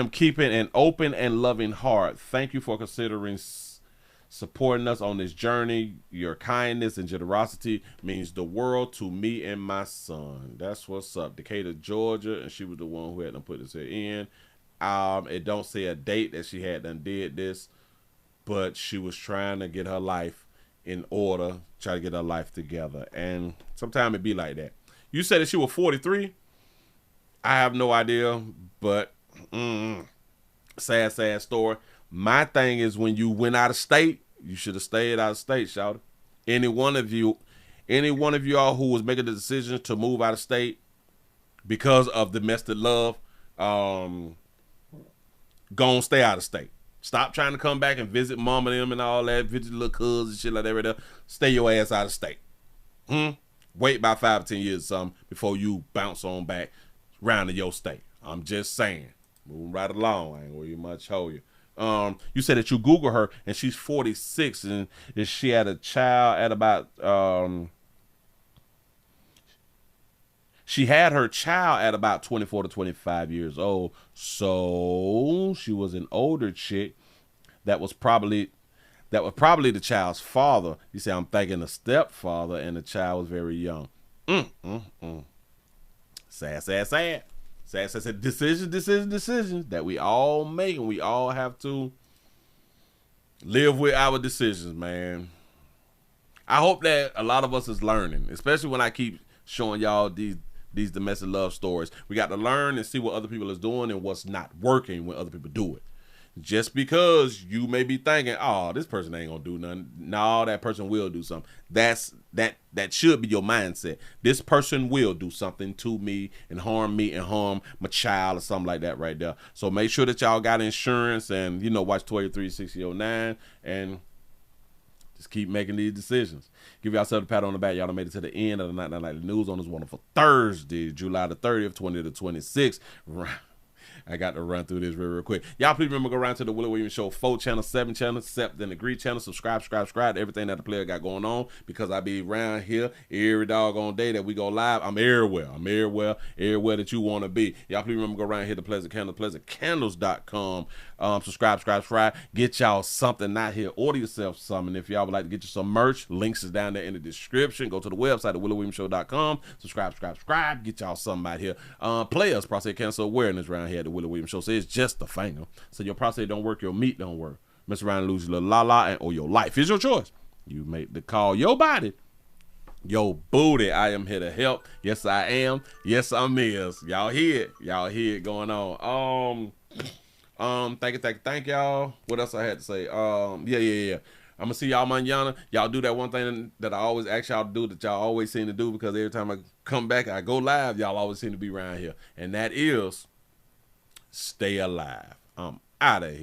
keeping an open and loving heart. Thank you for considering supporting us on this journey. Your kindness and generosity means the world to me and my son. That's what's up. Decatur, Georgia, and she was the one who had them put this here in. It don't say a date that she had done did this, but she was trying to get her life in order, try to get her life together. And sometimes it be like that. You said that she was 43. I have no idea, but sad story. My thing is, when you went out of state, you should have stayed out of state, shout. Any one of y'all who was making the decision to move out of state because of domestic love, gonna stay out of state. Stop trying to come back and visit mom and them and all that, visit little cousins and shit like that right there. Stay your ass out of state. Wait about 5 or 10 years or something before you bounce on back round to your state. I'm just saying. Moving right along. I ain't gonna much hold you. You said that you Google her and she's 46 and she had a child at about she had her child at about 24 to 25 years old. So she was an older chick that was probably the child's father. You say, I'm thinking a stepfather, and the child was very young. Sad. Decisions that we all make, and we all have to live with our decisions, man. I hope that a lot of us is learning, especially when I keep showing y'all these domestic love stories. We got to learn and see what other people is doing and what's not working when other people do it. Just because you may be thinking, oh, this person ain't gonna do nothing. No, that person will do something. That should be your mindset. This person will do something to me and harm my child or something like that right there. So make sure that y'all got insurance and, watch 236009 and just keep making these decisions. Give yourself a pat on the back. Y'all done made it to the end of the Night Nightly News on this wonderful Thursday, July the 30th, 2026. I got to run through this real quick. Y'all please remember, go around to the Willie Williams Show 4 channel, 7 channel, Sept and Agree channel. Subscribe to everything that the player got going on, because I be around here every doggone day that we go live. I'm everywhere that you want to be. Y'all please remember, go around here to Pleasant Candles, pleasantcandles.com. Subscribe. Get y'all something out here. Order yourself something. If y'all would like to get you some merch, links is down there in the description. Go to the website at WillieWilliamsShow.com. Subscribe. Get y'all something out here. Players, prostate cancer awareness around here. the Willie Williams Show. Say it's just a finger. So your prostate don't work, your meat don't work. Mess around and lose your little la-la or your life. It's your choice. You make the call. Your body, your booty. I am here to help. Yes, I am. Yes, I'm is. Y'all hear it. Y'all hear it going on. Thank y'all. What else I had to say? Yeah. I'm gonna see y'all mañana. Y'all do that one thing that I always ask y'all to do that y'all always seem to do, because every time I come back, I go live, y'all always seem to be around here. And that is stay alive. I'm out of here.